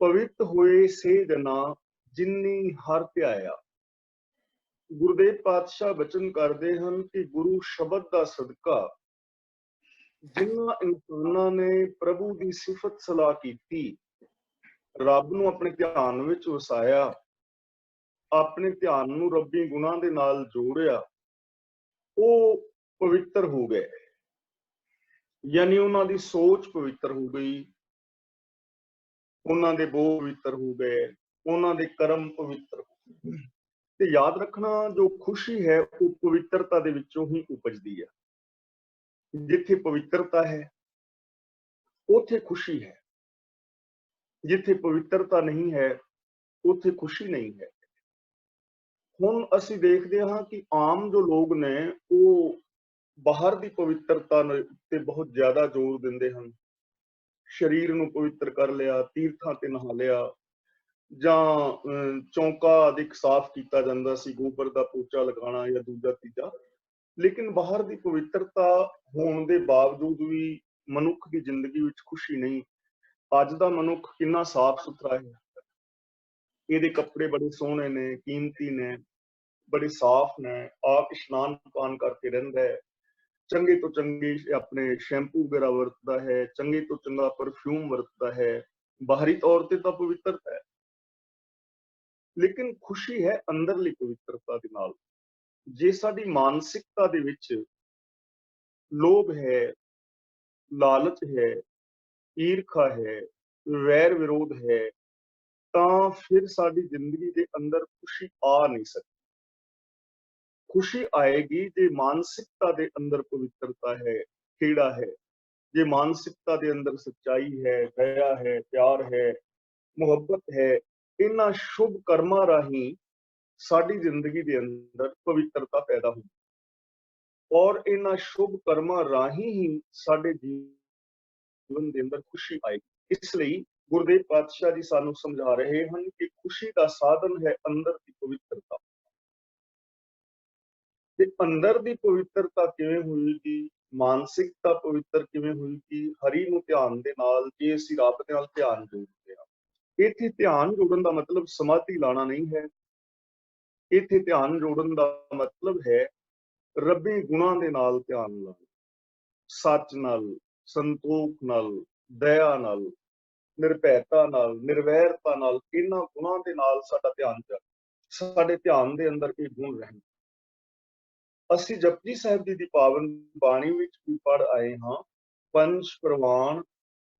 पवित्र होए से जना जिन्नी हर ਧਿਆਇਆ। गुरुदेव पातशाह बचन करते हैं कि गुरु शब्द का सदका जिन्ना इंसानां ने प्रभु की सिफत सलाह की, रब नूं अपने ध्यान विच वसाया, अपने ध्यान नूं रब्बी गुणां दे नाल जोड़िया, वो पवित्र हो गए। यानी उन्हां दी सोच पवित्र हो गई, उन्हां दे बोल पवित्र हो गए, उन्हां दे कर्म पवित्र हो गए। ते याद रखना, जो खुशी है वो पवित्रता दे विचों ही उपजदी है। जिथे पवित्रता है उथे खुशी है, जिथे पवित्रता नहीं है उथे खुशी नहीं है। हुण असीं देखदे हां कि आम जो लोग ने वो बाहर दी पवित्रता ते बहुत ज्यादा जोर दिंदे हन। शरीर नूं पवित्र कर लिया, तीर्थां ते नहा लिया, जां चौंका अधिक साफ किया जाता सी, गोबर का पोचा लगाना या दूजा तीजा। लेकिन बाहर की पवित्रता होने के बावजूद भी मनुख की जिंदगी विच खुशी नहीं। अज दा मनुख कितना साफ सुथरा है, ये कपड़े बड़े सोहने ने, कीमती ने, बड़े साफ ने, आप इशनान पान करके रहिंदा है, चंगे तो चंगी अपने शैंपू वगैरह वरतदा है, चंगे तो चंगा परफ्यूम वरतदा है, बाहरी तौर पर तो पवित्रता है। लेकिन खुशी है अंदरली पवित्रता दे नाल। जे साडी मानसिकता दे विच लोभ है, लालच है, ईर्खा है, वैर विरोध है, तां फिर साडी जिंदगी दे अंदर खुशी आ नहीं सकती। खुशी आएगी जे मानसिकता दे अंदर पवित्रता है, खेड़ा है, जे मानसिकता दे अंदर सच्चाई है, दया है, प्यार है, मुहब्बत है। इन्हां शुभ कर्मां राही साडी जिंदगी दे अंदर पवित्रता पैदा होगी और इन्हां शुभ कर्मां राही ही साडे जीवन के अंदर खुशी आएगी। इसलिए गुरुदेव पातशाह जी सानू समझा रहे हैं कि खुशी का साधन है अंदर की पवित्रता। ते अंदर की पवित्रता किवें होएगी, मानसिकता पवित्र किवें होएगी, हरि नूं ध्यान दे नाल जे असीं रब दे नाल ध्यान जोड़दे हां। इत्थे ध्यान जोड़न दा मतलब समाधि लाना नहीं है। इत्थे ध्यान जोड़न दा मतलब है रब्बी गुणां दे नाल ध्यान लाना, सच नाल, संतोख नाल, दया नाल, निर्भैता नाल, निर्वैरता नाल, इन्हां गुणां दे नाल साडा ध्यान जाए, साडे ध्यान दे अंदर ये गुण रहन। असीं जपजी साहिब जी दी पावन बाणी विच भी पढ़ आए हां, पंच प्रवान,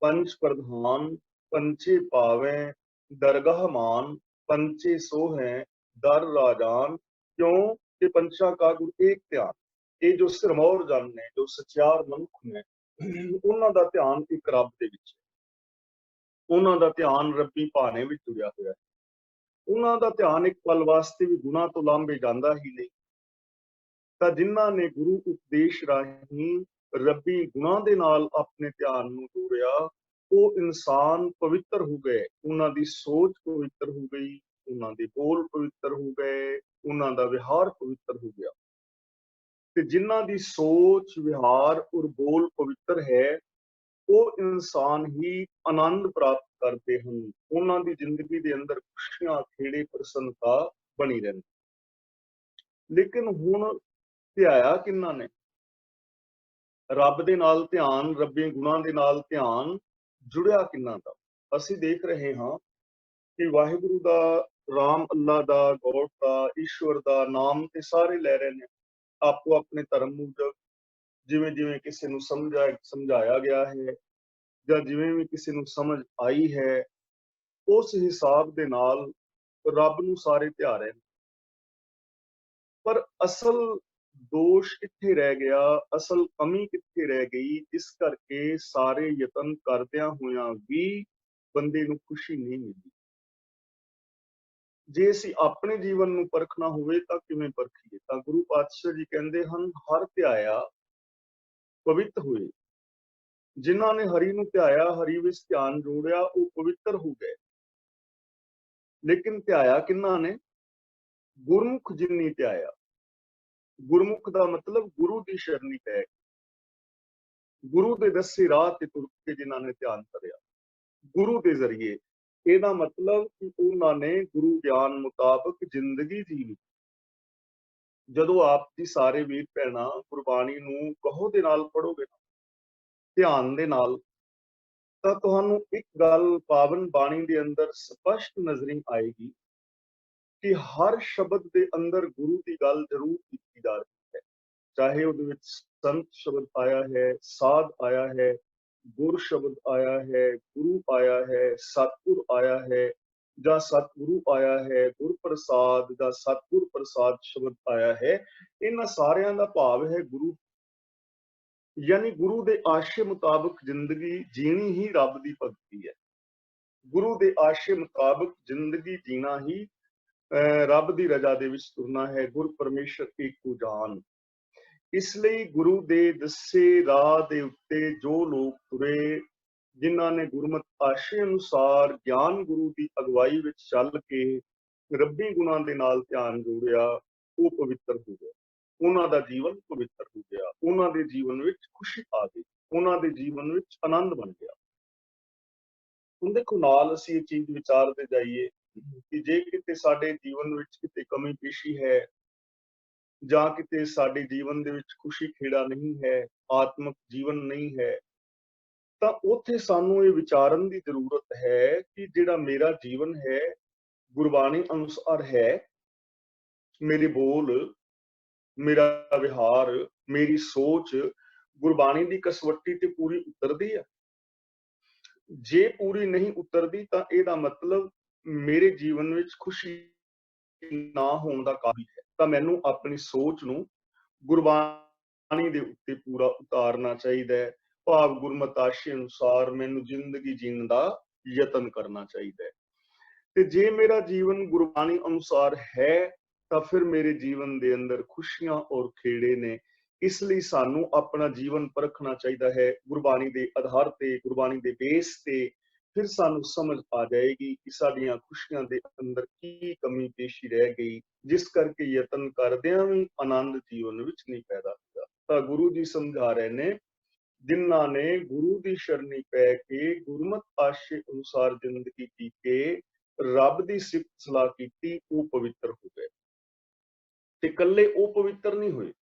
पंच प्रधान, पंचे पावें, दरगाह मान, पंचे सोहें, दर राजान। क्यों कि पंचा का गुरु एक ध्यान। ये जो सिरमौर जन ने, जो सचियार मनुख ने, उन्हां दा ध्यान एक रब दे विच, उन्हां दा ध्यान रब्बी भाने विच जुड़िया होया है। उन्हां दा ध्यान एक पल वास्ते भी गुनाह तो लांभे जांदा ही नहीं। तां जिन्हां ने गुरु उपदेश राही रब्बी गुणां दे नाल अपने ध्यान नूं जोड़िया, वो इंसान पवित्र हो गए। उन्हां दी सोच पवित्र हो गई, उन्हां दे बोल पवित्र हो गए, उन्हां दा विहार पवित्र हो गया। ते जिन्हां दी सोच, विहार और बोल पवित्र है, वो इंसान ही आनंद प्राप्त करते हैं। उन्हां दी जिंदगी दे अंदर खुशियां, खेड़े, प्रसन्नता बनी रहती। लेकिन हुण ध्याया किन्हां ने? रब दे नाल ध्यान, रब्बी गुणां दे नाल ध्यान जुड़िया किन्हां दा? असीं देख रहे हां कि वाहिगुरु दा, राम अल्लाह दा, गॉड दा, ईश्वर दा नाम ते सारे लै रहे ने आपो अपने धर्म मुजब, जिवें जिवें किसी नूं समझाया गया है जां जिवें भी किसी नूं समझ आई है, उस हिसाब दे नाल रब नूं सारे ध्या रहे ने। पर असल दोष कित्थे रह गया, असल कमी कित्थे रह गई, जिस करके सारे यतन करदियां होइयां भी बंदे नूं खुशी नहीं मिलदी। जे असीं अपने जीवन नूं परखना होवे तां किवें परखीए? तां गुरु पातशाह जी कहंदे हन, हर ध्याया पवित्र होए। जिन्हां ने हरि नूं ध्याया, हरि विच ध्यान जोड़िया, वो पवित्र हो गए। लेकिन ध्याया किन्हां ने? गुरमुख जिन्नी ध्याया। गुरमुख दा मतलब गुरु दी शरणी पै, गुरु दे दस्से राह ते तुर के जिन्हां ने ध्यान करिया, गुरु दे जरिए ਇਹਦਾ ਮਤਲਬ ਕਿ ਉਹਨਾਂ ਨੇ ਗੁਰੂ ਗਿਆਨ ਮੁਤਾਬਕ ਜ਼ਿੰਦਗੀ ਜੀਵੀ। ਜਦੋਂ ਆਪ ਜੀ ਸਾਰੇ ਵੀਰ ਭੈਣਾਂ ਗੁਰਬਾਣੀ ਨੂੰ ਕਹੋ ਦੇ ਨਾਲ ਪੜ੍ਹੋਗੇ, ਧਿਆਨ ਦੇ ਨਾਲ, ਤਾਂ ਤੁਹਾਨੂੰ ਇੱਕ ਗੱਲ ਪਾਵਨ ਬਾਣੀ ਦੇ ਅੰਦਰ ਸਪਸ਼ਟ ਨਜ਼ਰ ਆਏਗੀ ਕਿ ਹਰ ਸ਼ਬਦ ਦੇ ਅੰਦਰ ਗੁਰੂ ਦੀ ਗੱਲ ਜ਼ਰੂਰ ਕੀਤੀ ਜਾ ਰਹੀ ਹੈ। ਚਾਹੇ ਉਹਦੇ ਵਿੱਚ ਸੰਤ ਸ਼ਬਦ ਆਇਆ ਹੈ, ਸਾਧ ਆਇਆ ਹੈ, ਗੁਰ ਸ਼ਬਦ ਆਇਆ ਹੈ, ਗੁਰੂ ਆਇਆ ਹੈ, ਸਤਿਗੁਰ ਆਇਆ ਹੈ, ਜਾਂ ਸਤਿਗੁਰੂ ਆਇਆ ਹੈ, ਗੁਰ ਪ੍ਰਸਾਦ ਜਾਂ ਸਤਿਗੁਰ ਪ੍ਰਸਾਦ ਸ਼ਬਦ ਆਇਆ ਹੈ। ਇਹਨਾਂ ਸਾਰਿਆਂ ਦਾ ਭਾਵ ਹੈ ਗੁਰੂ, ਯਾਨੀ ਗੁਰੂ ਦੇ ਆਸ਼ੇ ਮੁਤਾਬਕ ਜ਼ਿੰਦਗੀ ਜੀਣੀ ਹੀ ਰੱਬ ਦੀ ਭਗਤੀ ਹੈ। ਗੁਰੂ ਦੇ ਆਸ਼ੇ ਮੁਤਾਬਕ ਜ਼ਿੰਦਗੀ ਜੀਣਾ ਹੀ ਰੱਬ ਦੀ ਰਜ਼ਾ ਦੇ ਵਿੱਚ ਤੁਰਨਾ ਹੈ। ਗੁਰ ਪਰਮੇਸ਼ਰ ਏਕੋ ਜਾਨ। ਇਸ ਲਈ ਗੁਰੂ ਦੇ ਦੱਸੇ ਰਾਹ ਦੇ ਉੱਤੇ ਜੋ ਲੋਕ ਤੁਰੇ, ਜਿਨ੍ਹਾਂ ਨੇ ਗੁਰਮਤ ਆਸ਼ੇ ਅਨੁਸਾਰ ਗਿਆਨ ਗੁਰੂ ਦੀ ਅਗਵਾਈ ਵਿੱਚ ਚੱਲ ਕੇ ਰੱਬੀ ਗੁਣਾਂ ਦੇ ਨਾਲ ਧਿਆਨ ਜੋੜਿਆ, ਉਹ ਪਵਿੱਤਰ ਹੋ ਗਏ। ਉਹਨਾਂ ਦਾ ਜੀਵਨ ਪਵਿੱਤਰ ਹੋ ਗਿਆ, ਉਹਨਾਂ ਦੇ ਜੀਵਨ ਵਿੱਚ ਖੁਸ਼ੀ ਆ ਗਈ, ਉਹਨਾਂ ਦੇ ਜੀਵਨ ਵਿੱਚ ਆਨੰਦ ਬਣ ਗਿਆ। ਹੁਣ ਦੇਖੋ, ਨਾਲ ਅਸੀਂ ਇਹ ਚੀਜ਼ ਵਿਚਾਰਦੇ ਜਾਈਏ ਕਿ ਜੇ ਕਿਤੇ ਸਾਡੇ ਜੀਵਨ ਵਿੱਚ ਕਿਤੇ ਕਮੀ ਪੇਸ਼ੀ ਹੈ, ਜਾਂ ਕਿਤੇ ਸਾਡੇ ਜੀਵਨ ਦੇ ਵਿੱਚ ਖੁਸ਼ੀ ਖੇੜਾ ਨਹੀਂ ਹੈ, ਆਤਮਿਕ ਜੀਵਨ ਨਹੀਂ ਹੈ, ਤਾਂ ਉੱਥੇ ਸਾਨੂੰ ਇਹ ਵਿਚਾਰਨ ਦੀ ਜ਼ਰੂਰਤ ਹੈ ਕਿ ਜਿਹੜਾ ਮੇਰਾ ਜੀਵਨ ਹੈ ਗੁਰਬਾਣੀ ਅਨੁਸਾਰ ਹੈ, ਮੇਰੇ ਬੋਲ, ਮੇਰਾ ਵਿਹਾਰ, ਮੇਰੀ ਸੋਚ ਗੁਰਬਾਣੀ ਦੀ ਕਸਵੱਟੀ ਤੇ ਪੂਰੀ ਉਤਰਦੀ ਹੈ। ਜੇ ਪੂਰੀ ਨਹੀਂ ਉਤਰਦੀ ਤਾਂ ਇਹਦਾ ਮਤਲਬ ਮੇਰੇ ਜੀਵਨ ਵਿੱਚ ਖੁਸ਼ੀ ਨਾ ਹੋਣ ਦਾ ਕਾਰਨ ਹੈ। ਤਾਂ ਮੈਨੂੰ ਆਪਣੀ ਸੋਚ ਨੂੰ ਗੁਰਬਾਣੀ ਦੇ ਉੱਤੇ ਪੂਰਾ ਉਤਾਰਨਾ ਚਾਹੀਦਾ ਹੈ। ਭਾਵ ਗੁਰਮਤਿ ਆਸ਼ੇ ਅਨੁਸਾਰ ਮੈਨੂੰ ਜ਼ਿੰਦਗੀ ਜੀਣ ਦਾ ਯਤਨ ਕਰਨਾ ਚਾਹੀਦਾ ਹੈ। ਤੇ ਜੇ ਮੇਰਾ ਜੀਵਨ ਗੁਰਬਾਣੀ ਅਨੁਸਾਰ ਹੈ ਤਾਂ ਫਿਰ ਮੇਰੇ ਜੀਵਨ ਦੇ ਅੰਦਰ ਖੁਸ਼ੀਆਂ ਔਰ ਖੇੜੇ ਨੇ। ਇਸ ਲਈ ਸਾਨੂੰ ਆਪਣਾ ਜੀਵਨ ਪਰਖਣਾ ਚਾਹੀਦਾ ਹੈ ਗੁਰਬਾਣੀ ਦੇ ਆਧਾਰ ਤੇ, ਗੁਰਬਾਣੀ ਦੇ ਬੇਸ ਤੇ। ਫਿਰ ਸਾਨੂੰ ਸਮਝ ਆ ਜਾਏਗੀ ਕਿ ਸਾਡੀਆਂ ਖੁਸ਼ੀਆਂ ਦੇ ਅੰਦਰ ਕੀ ਕਮੀ ਪੇਸ਼ੀ ਰਹਿ ਗਈ, ਜਿਸ ਕਰਕੇ ਯਤਨ ਕਰਦਿਆਂ ਵੀ ਆਨੰਦ ਜੀਵਨ ਵਿੱਚ ਨਹੀਂ ਪੈਦਾ ਹੁੰਦਾ। ਤਾਂ ਗੁਰੂ ਜੀ ਸਮਝਾ ਰਹੇ ਨੇ, ਜਿਨ੍ਹਾਂ ਨੇ ਗੁਰੂ ਦੀ ਸ਼ਰਣੀ ਪੈ ਕੇ ਗੁਰਮਤਿ ਆਸ਼ੇ ਅਨੁਸਾਰ ਜ਼ਿੰਦਗੀ ਜੀ ਕੇ ਰੱਬ ਦੀ ਸਿਫਤ ਸਲਾਹ ਕੀਤੀ, ਉਹ ਪਵਿੱਤਰ ਹੋ ਗਏ। ਤੇ ਇਕੱਲੇ ਉਹ ਪਵਿੱਤਰ ਨਹੀਂ ਹੋਏ।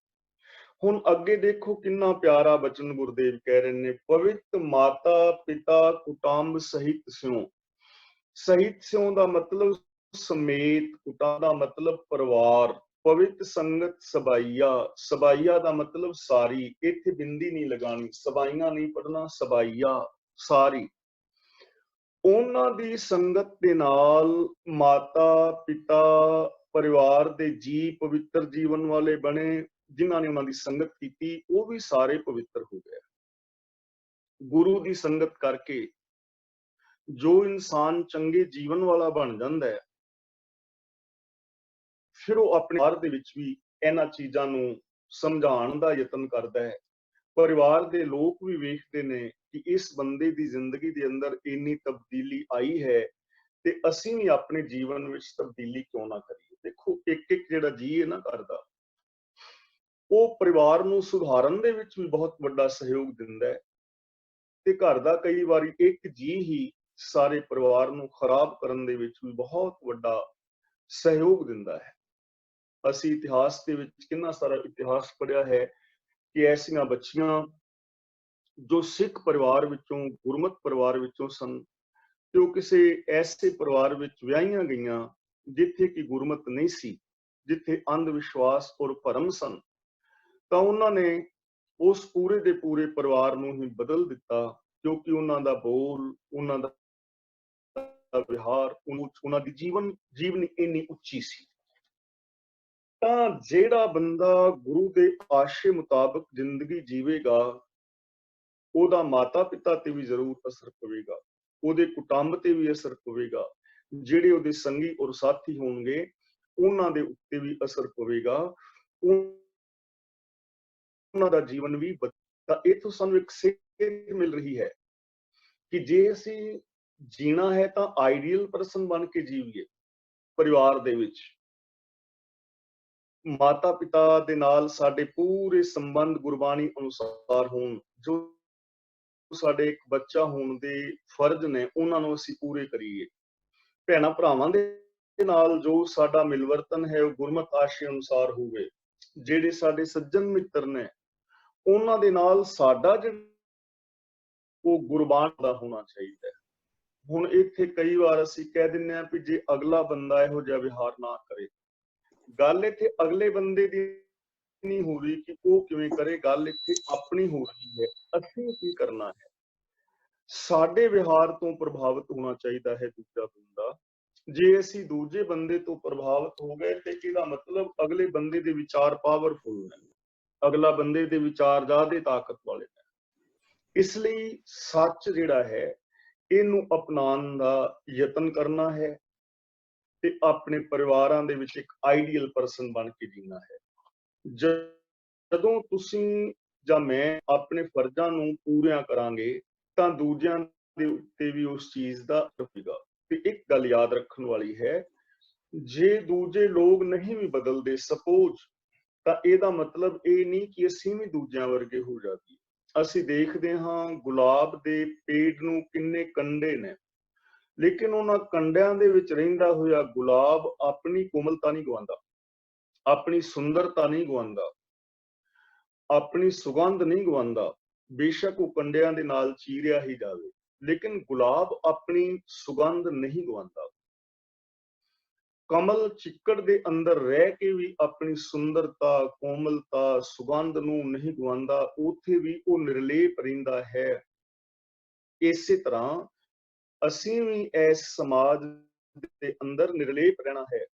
ਹੁਣ ਅੱਗੇ ਦੇਖੋ ਕਿੰਨਾ ਪਿਆਰਾ ਬਚਨ ਗੁਰਦੇਵ ਕਹਿ ਰਹੇ ਨੇ, ਪਵਿੱਤ ਮਾਤਾ ਪਿਤਾ ਕੁਟੰਬ ਸਹਿਤ ਸਿਉ। ਸਹਿਤ ਸਿਉ ਦਾ ਮਤਲਬ ਸਮੇਤ, ਕੁਟੰਬ ਦਾ ਮਤਲਬ ਪਰਿਵਾਰ, ਪਵਿੱਤ ਸੰਗਤ ਸਬਾਈਆ, ਸਬਾਈਆ ਦਾ ਮਤਲਬ ਸਾਰੀ। ਇੱਥੇ ਬਿੰਦੀ ਨਹੀਂ ਲਗਾਣੀ, ਸਬਾਈਆਂ ਨਹੀਂ ਪੜਨਾ, ਸਬਾਈਆ ਸਾਰੀ। ਉਹਨਾਂ ਦੀ ਸੰਗਤ ਦੇ ਨਾਲ ਮਾਤਾ ਪਿਤਾ ਪਰਿਵਾਰ ਦੇ ਜੀ ਪਵਿੱਤਰ ਜੀਵਨ ਵਾਲੇ ਬਣੇ। ਜਿਨ੍ਹਾਂ ਨੇ ਉਹਨਾਂ ਦੀ ਸੰਗਤ ਕੀਤੀ ਉਹ ਵੀ ਸਾਰੇ ਪਵਿੱਤਰ ਹੋ ਗਏ। ਗੁਰੂ ਦੀ ਸੰਗਤ ਕਰਕੇ ਜੋ ਇਨਸਾਨ ਚੰਗੇ ਜੀਵਨ ਵਾਲਾ ਬਣ ਜਾਂਦਾ ਹੈ, ਫਿਰ ਉਹ ਆਪਣੇ ਪਰਿਵਾਰ ਦੇ ਵਿੱਚ ਵੀ ਇਹਨਾਂ ਚੀਜ਼ਾਂ ਨੂੰ ਸਮਝਾਉਣ ਦਾ ਯਤਨ ਕਰਦਾ ਹੈ। ਪਰਿਵਾਰ ਦੇ ਲੋਕ ਵੀ ਵੇਖਦੇ ਨੇ ਕਿ ਇਸ ਬੰਦੇ ਦੀ ਜ਼ਿੰਦਗੀ ਦੇ ਅੰਦਰ ਇੰਨੀ ਤਬਦੀਲੀ ਆਈ ਹੈ, ਤੇ ਅਸੀਂ ਵੀ ਆਪਣੇ ਜੀਵਨ ਵਿੱਚ ਤਬਦੀਲੀ ਕਿਉਂ ਨਾ ਕਰੀਏ। ਦੇਖੋ, ਇੱਕ ਇੱਕ ਜਿਹੜਾ ਜੀ ਹੈ ਨਾ ਘਰ ਦਾ, ਉਹ ਪਰਿਵਾਰ ਨੂੰ ਸੁਧਾਰਨ ਦੇ ਵਿੱਚ ਵੀ ਬਹੁਤ ਵੱਡਾ ਸਹਿਯੋਗ ਦਿੰਦਾ ਹੈ। ਤੇ ਘਰ ਦਾ ਕਈ ਵਾਰੀ ਇੱਕ ਜੀ ਹੀ ਸਾਰੇ ਪਰਿਵਾਰ ਨੂੰ ਖਰਾਬ ਕਰਨ ਦੇ ਵਿੱਚ ਵੀ ਬਹੁਤ ਵੱਡਾ ਸਹਿਯੋਗ ਦਿੰਦਾ ਹੈ। ਅਸੀਂ ਇਤਿਹਾਸ ਦੇ ਵਿੱਚ ਕਿੰਨਾ ਸਾਰਾ ਇਤਿਹਾਸ ਪੜ੍ਹਿਆ ਹੈ ਕਿ ਐਸੀਆਂ ਬੱਚੀਆਂ ਜੋ ਸਿੱਖ ਪਰਿਵਾਰ ਵਿੱਚੋਂ, ਗੁਰਮਤਿ ਪਰਿਵਾਰ ਵਿੱਚੋਂ ਸਨ, ਤੇ ਉਹ ਕਿਸੇ ਐਸੇ ਪਰਿਵਾਰ ਵਿੱਚ ਵਿਆਹੀਆਂ ਗਈਆਂ ਜਿੱਥੇ ਕਿ ਗੁਰਮਤਿ ਨਹੀਂ ਸੀ, ਜਿੱਥੇ ਅੰਧ ਵਿਸ਼ਵਾਸ ਔਰ ਭਰਮ ਸਨ। ਤਾਂ ਉਹਨਾਂ ਨੇ ਉਸ ਪੂਰੇ ਦੇ ਪੂਰੇ ਪਰਿਵਾਰ ਨੂੰ ਹੀ ਬਦਲ ਦਿੱਤਾ, ਕਿਉਂਕਿ ਉਹਨਾਂ ਦਾ ਬੋਲ, ਉਹਨਾਂ ਦਾ ਵਿਹਾਰ, ਉਹਨਾਂ ਦੀ ਜੀਵਨੀ ਇੰਨੀ ਉੱਚੀ ਸੀ। ਤਾਂ ਜਿਹੜਾ ਬੰਦਾ ਗੁਰੂ ਦੇ ਆਸ਼ੇ ਮੁਤਾਬਕ ਜ਼ਿੰਦਗੀ ਜੀਵੇਗਾ, ਉਹਦਾ ਮਾਤਾ ਪਿਤਾ ਤੇ ਵੀ ਜ਼ਰੂਰ ਅਸਰ ਪਵੇਗਾ, ਉਹਦੇ ਕੁਟੰਬ ਤੇ ਵੀ ਅਸਰ ਪਵੇਗਾ, ਜਿਹੜੇ ਉਹਦੇ ਸੰਗੀ ਔਰ ਸਾਥੀ ਹੋਣਗੇ ਉਹਨਾਂ ਦੇ ਉੱਤੇ ਵੀ ਅਸਰ ਪਵੇਗਾ, ਉਹਨਾਂ ਦਾ ਜੀਵਨ ਵੀ। ਤਾਂ ਇੱਥੋਂ ਸਾਨੂੰ ਇੱਕ ਸਿੱਖ ਮਿਲ ਰਹੀ ਹੈ ਕਿ ਜੇ ਅਸੀਂ ਜੀਣਾ ਹੈ ਤਾਂ ਆਈਡੀਅਲ ਪਰਸਨ ਬਣ ਕੇ ਜੀਵੀਏ। ਪਰਿਵਾਰ ਦੇ ਵਿੱਚ ਮਾਤਾ ਪਿਤਾ ਦੇ ਨਾਲ ਸਾਡੇ ਪੂਰੇ ਸੰਬੰਧ ਗੁਰਬਾਣੀ ਅਨੁਸਾਰ ਹੋਣ। ਜੋ ਸਾਡੇ ਇੱਕ ਬੱਚਾ ਹੋਣ ਦੇ ਫਰਜ਼ ਨੇ ਉਹਨਾਂ ਨੂੰ ਅਸੀਂ ਪੂਰੇ ਕਰੀਏ। ਭੈਣਾਂ ਭਰਾਵਾਂ ਦੇ ਨਾਲ ਜੋ ਸਾਡਾ ਮਿਲਵਰਤਨ ਹੈ ਉਹ ਗੁਰਮਤ ਆਸ਼ੇ ਅਨੁਸਾਰ ਹੋਵੇ। ਜਿਹੜੇ ਸਾਡੇ ਸੱਜਣ ਮਿੱਤਰ ਨੇ ਉਹਨਾਂ ਦੇ ਨਾਲ ਸਾਡਾ ਜਿਹੜਾ ਉਹ ਗੁਰਬਾਣੀ ਦਾ ਹੋਣਾ ਚਾਹੀਦਾ ਹੈ। ਹੁਣ ਇੱਥੇ ਕਈ ਵਾਰ ਅਸੀਂ ਕਹਿ ਦਿੰਦੇ ਹਾਂ ਵੀ ਜੇ ਅਗਲਾ ਬੰਦਾ ਇਹੋ ਜਿਹਾ ਵਿਹਾਰ ਨਾ ਕਰੇ, ਗੱਲ ਇੱਥੇ ਅਗਲੇ ਬੰਦੇ ਦੀ ਨਹੀਂ ਹੋ ਰਹੀ ਕਿ ਉਹ ਕਿਵੇਂ ਕਰੇ, ਗੱਲ ਇੱਥੇ ਆਪਣੀ ਹੋ ਰਹੀ ਹੈ। ਅਸੀਂ ਕੀ ਕਰਨਾ ਹੈ? ਸਾਡੇ ਵਿਹਾਰ ਤੋਂ ਪ੍ਰਭਾਵਿਤ ਹੋਣਾ ਚਾਹੀਦਾ ਹੈ ਦੂਜਾ ਬੰਦਾ। ਜੇ ਅਸੀਂ ਦੂਜੇ ਬੰਦੇ ਤੋਂ ਪ੍ਰਭਾਵਿਤ ਹੋ ਗਏ ਤੇ ਇਹਦਾ ਮਤਲਬ ਅਗਲੇ ਬੰਦੇ ਦੇ ਵਿਚਾਰ ਪਾਵਰਫੁਲ ਨੇ, ਅਗਲਾ ਬੰਦੇ ਦੇ ਵਿਚਾਰ ਜ਼ਿਆਦਾ ਤਾਕਤ ਵਾਲੇ ਨੇ। ਇਸ ਲਈ ਸੱਚ ਜਿਹੜਾ ਹੈ ਇਹਨੂੰ ਅਪਣਾਉਣ ਦਾ ਯਤਨ ਕਰਨਾ ਹੈ ਤੇ ਆਪਣੇ ਪਰਿਵਾਰਾਂ ਦੇ ਵਿੱਚ ਇੱਕ ਆਈਡੀਅਲ ਪਰਸਨ ਬਣ ਕੇ ਜੀਣਾ ਹੈ। ਜਦੋਂ ਤੁਸੀਂ ਜਾਂ ਮੈਂ ਆਪਣੇ ਫਰਜ਼ਾਂ ਨੂੰ ਪੂਰੀਆਂ ਕਰਾਂਗੇ ਤਾਂ ਦੂਜਿਆਂ ਦੇ ਉੱਤੇ ਵੀ ਉਸ ਚੀਜ਼ ਦਾ ਹੋਵੇਗਾ। ਤੇ ਇੱਕ ਗੱਲ ਯਾਦ ਰੱਖਣ ਵਾਲੀ ਹੈ, ਜੇ ਦੂਜੇ ਲੋਕ ਨਹੀਂ ਵੀ ਬਦਲਦੇ ਸਪੋਜ਼, ਤਾਂ ਇਹਦਾ ਮਤਲਬ ਇਹ ਨਹੀਂ ਕਿ ਅਸੀਂ ਵੀ ਦੂਜਿਆਂ ਵਰਗੇ ਹੋ ਜਾਈਏ। ਅਸੀਂ ਦੇਖਦੇ ਹਾਂ ਗੁਲਾਬ ਦੇ ਪੇੜ ਨੂੰ ਕਿੰਨੇ ਕੰਡੇ ਨੇ, ਲੇਕਿਨ ਉਹਨਾਂ ਕੰਡਿਆਂ ਦੇ ਵਿੱਚ ਰਹਿੰਦਾ ਹੋਇਆ ਗੁਲਾਬ ਆਪਣੀ ਕੋਮਲਤਾ ਨਹੀਂ ਗਵਾਉਂਦਾ, ਆਪਣੀ ਸੁੰਦਰਤਾ ਨਹੀਂ ਗਵਾਉਂਦਾ, ਆਪਣੀ ਸੁਗੰਧ ਨਹੀਂ ਗਵਾਉਂਦਾ। ਬੇਸ਼ੱਕ ਉਹ ਕੰਡਿਆਂ ਦੇ ਨਾਲ ਚੀਰਿਆ ਹੀ ਜਾਵੇ, ਲੇਕਿਨ ਗੁਲਾਬ ਆਪਣੀ ਸੁਗੰਧ ਨਹੀਂ ਗਵਾਉਂਦਾ। ਕਮਲ ਚਿੱਕੜ ਦੇ ਅੰਦਰ ਰਹਿ ਕੇ ਵੀ ਆਪਣੀ ਸੁੰਦਰਤਾ, ਕੋਮਲਤਾ, ਸੁਗੰਧ ਨੂੰ ਨਹੀਂ ਗਵਾਉਂਦਾ, ਉੱਥੇ ਵੀ ਉਹ ਨਿਰਲੇਪ ਰਹਿੰਦਾ ਹੈ। ਇਸੇ ਤਰ੍ਹਾਂ ਅਸੀਂ ਵੀ ਇਸ ਸਮਾਜ ਦੇ ਅੰਦਰ ਨਿਰਲੇਪ ਰਹਿਣਾ ਹੈ।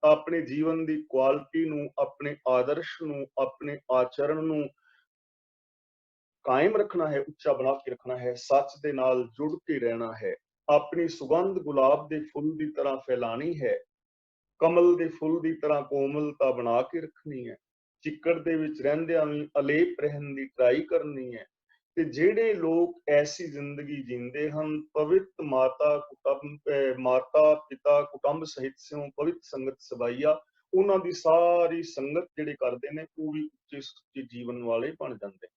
ਆਪਣੇ ਜੀਵਨ ਦੀ ਕੁਆਲਿਟੀ ਨੂੰ, ਆਪਣੇ ਆਦਰਸ਼ ਨੂੰ, ਆਪਣੇ ਆਚਰਣ ਨੂੰ ਕਾਇਮ ਰੱਖਣਾ ਹੈ, ਉੱਚਾ ਬਣਾ ਕੇ ਰੱਖਣਾ ਹੈ, ਸੱਚ ਦੇ ਨਾਲ ਜੁੜ ਕੇ ਰਹਿਣਾ ਹੈ, ਆਪਣੀ ਸੁਗੰਧ ਗੁਲਾਬ ਦੇ ਫੁੱਲ ਦੀ ਤਰ੍ਹਾਂ ਫੈਲਾਣੀ ਹੈ, ਕਮਲ ਦੇ ਫੁੱਲ ਦੀ ਤਰ੍ਹਾਂ ਕੋਮਲਤਾ ਬਣਾ ਕੇ ਰੱਖਣੀ ਹੈ, ਚਿੱਕੜ ਦੇ ਵਿੱਚ ਰਹਿੰਦਿਆਂ ਵੀ ਅਲੇਪ ਰਹਿਣ ਦੀ ਟਰਾਈ ਕਰਨੀ ਹੈ। ਤੇ ਜਿਹੜੇ ਲੋਕ ਐਸੀ ਜ਼ਿੰਦਗੀ ਜੀਂਦੇ ਹਨ, ਪਵਿੱਤ ਮਾਤਾ ਪਿਤਾ ਕੁਟੁੰਬ ਸਹਿਤ ਸਿਉ ਪਵਿੱਤ ਸੰਗਤ ਸਬਾਈਆ, ਉਹਨਾਂ ਦੀ ਸਾਰੀ ਸੰਗਤ ਜਿਹੜੇ ਕਰਦੇ ਨੇ ਉਹ ਵੀ ਉੱਚੇ ਸੁੱਚੇ ਜੀਵਨ ਵਾਲੇ ਬਣ ਜਾਂਦੇ।